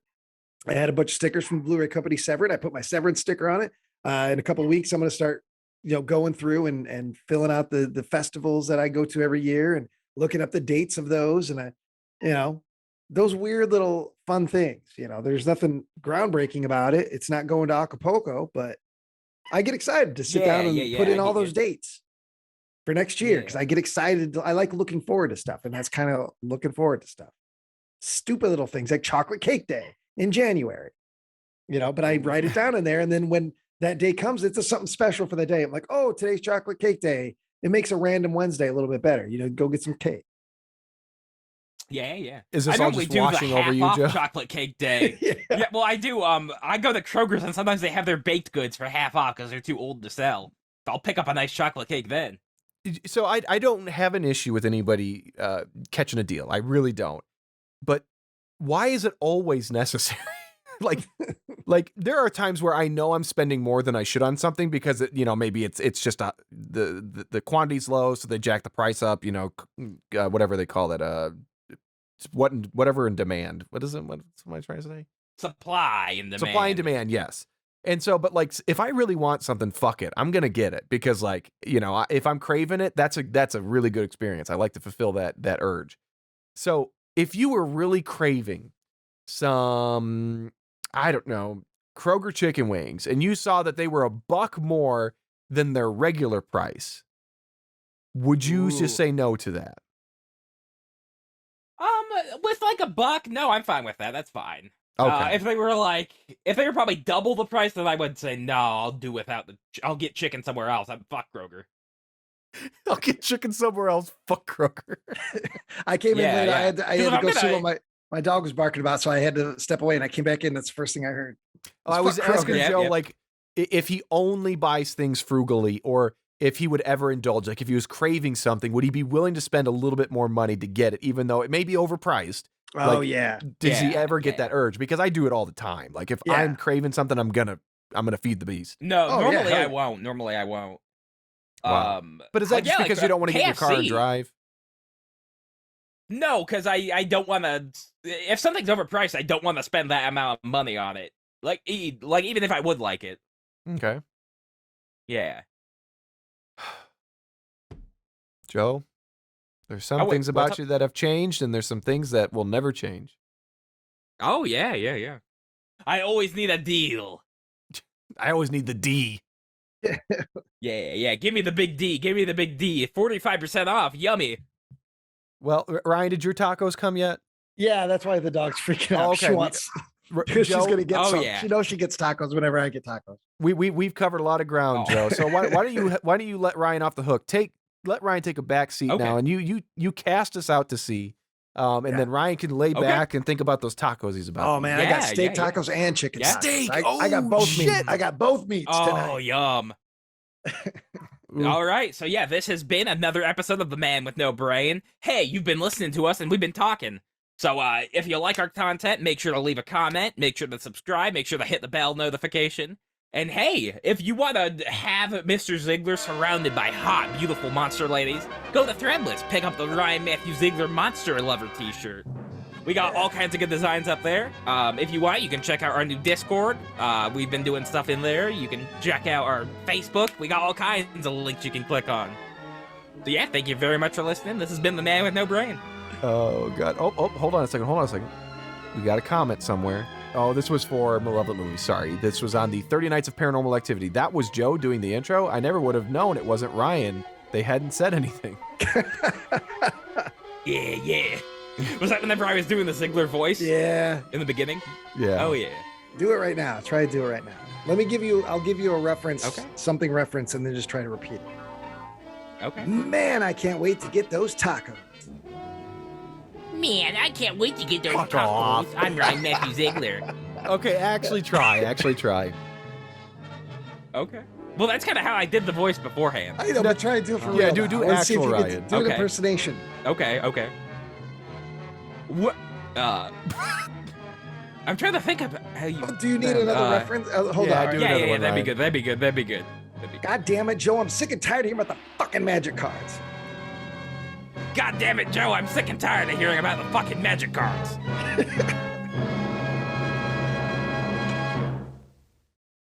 I had a bunch of stickers from the Blu-ray company Severin. I put my Severance sticker on it. In a couple of weeks, I'm going to start, you know, going through and filling out the festivals that I go to every year and looking up the dates of those. And you know, those weird little fun things, you know, there's nothing groundbreaking about it. It's not going to Acapulco, but I get excited to sit down and put in all those dates for next year because I get excited. I like looking forward to stuff, and that's kind of looking forward to stuff. Stupid little things like chocolate cake day in January, you know, but I write it down in there. And then when that day comes, it's something special for the day. I'm like, oh, today's chocolate cake day. It makes a random Wednesday a little bit better. You know, go get some cake. Yeah. Is this I all normally just do washing the over you, half-off Joe? chocolate cake day. Yeah, well, I do. I go to Kroger's and sometimes they have their baked goods for half off because they're too old to sell. So I'll pick up a nice chocolate cake then. So I don't have an issue with anybody catching a deal. I really don't. But why is it always necessary? like there are times where I know I'm spending more than I should on something because you know, maybe it's just the quantity's low, so they jack the price up. You know, whatever they call it. Whatever in demand. What is it? What am I trying to say? Supply and demand. Supply and demand. Yes. And so, but like, if I really want something, fuck it, I'm gonna get it because, like, you know, if I'm craving it, that's a really good experience. I like to fulfill that urge. So, if you were really craving some, I don't know, Kroger chicken wings, and you saw that they were $1 more than their regular price, would you just say no to that? With like $1, no, I'm fine with that. That's fine. Okay. If they were probably double the price, then I would say no. I'll do without I'll get chicken somewhere else. Fuck Kroger. I'll get chicken somewhere else. Fuck Kroger. I came in late. Yeah. I had to go see gonna- what my dog was barking about, so I had to step away. And I came back in. That's the first thing I heard. I was Fuck asking Kroger. Joe, Yep. like, if he only buys things frugally, or if he would ever indulge, like if he was craving something, would he be willing to spend a little bit more money to get it, even though it may be overpriced? Oh, Like, yeah. Does he Yeah, ever get yeah. that urge? Because I do it all the time. Like if Yeah. I'm craving something, I'm gonna feed the beast. No, Oh, yeah, normally hell I yeah. won't. Normally I won't. Wow. But is that just because you don't want to get in your car and KFC. drive? No, because I don't want to. If something's overpriced, I don't want to spend that amount of money on it. Like even if I would like it. Okay. Yeah. Joe, there's some Oh, wait, things what's about up? you that have changed, and there's some things that will never change. Oh, yeah. I always need a deal. I always need the D. Yeah. Give me the big D. 45% off. Yummy. Well, Ryan, did your tacos come yet? Yeah, that's why the dog's freaking out. Oh, She okay. wants R- because she's Joe, gonna get Oh, some. yeah. She knows she gets tacos whenever I get tacos. we've covered a lot of ground, Oh. Joe. So why don't you let Ryan off the hook? Let Ryan take a back seat Okay. now, and you cast us out to sea, and Yeah. then Ryan can lay Okay. back and think about those tacos he's about. Oh to man, eat. I got Yeah, steak yeah. tacos and chicken Yeah. tacos. Steak! I got Oh, both meats. shit! I got both meats Oh, tonight. yum. Ooh. All right, so yeah, this has been another episode of The Man with No Brain. Hey, you've been listening to us and we've been talking. So if you like our content, make sure to leave a comment, make sure to subscribe, make sure to hit the bell notification. And hey, if you want to have Mr. Ziegler surrounded by hot, beautiful monster ladies, go to Threadless, pick up the Ryan Matthew Ziegler Monster Lover t-shirt. We got all kinds of good designs up there. If you want, you can check out our new Discord. We've been doing stuff in there. You can check out our Facebook. We got all kinds of links you can click on. So yeah, thank you very much for listening. This has been The Man with No Brain. Oh god. Oh, hold on a second. We got a comment somewhere. Oh, this was for Malevolent Movies. Sorry, this was on the 30 Nights of Paranormal Activity. That was Joe doing the intro. I never would have known it wasn't Ryan. They hadn't said anything. Yeah. Was that whenever I was doing the Ziegler voice? Yeah, In the beginning? Yeah. Oh yeah. do it right now. Try to do it right now. I'll give you a reference, Okay. something reference, and then just try to repeat it. Okay. Man, I can't wait to get those tacos. Man, I can't wait to get those Fuck off. I'm Ryan Matthew Ziegler. Okay, actually try. Okay. Well, that's kind of how I did the voice beforehand. I know, but try to do it for real. Yeah, do now. Let's see if actual you can Ryan. do an Okay. impersonation. Okay. What? I'm trying to think of how you. Oh, do you need another reference? Hold yeah, on. I do. all right. another Yeah. one, That'd be Ryan. good. That'd be good. God damn it, Joe! I'm sick and tired of hearing about the fucking magic cards. God damn it, Joe! I'm sick and tired of hearing about the fucking magic cards.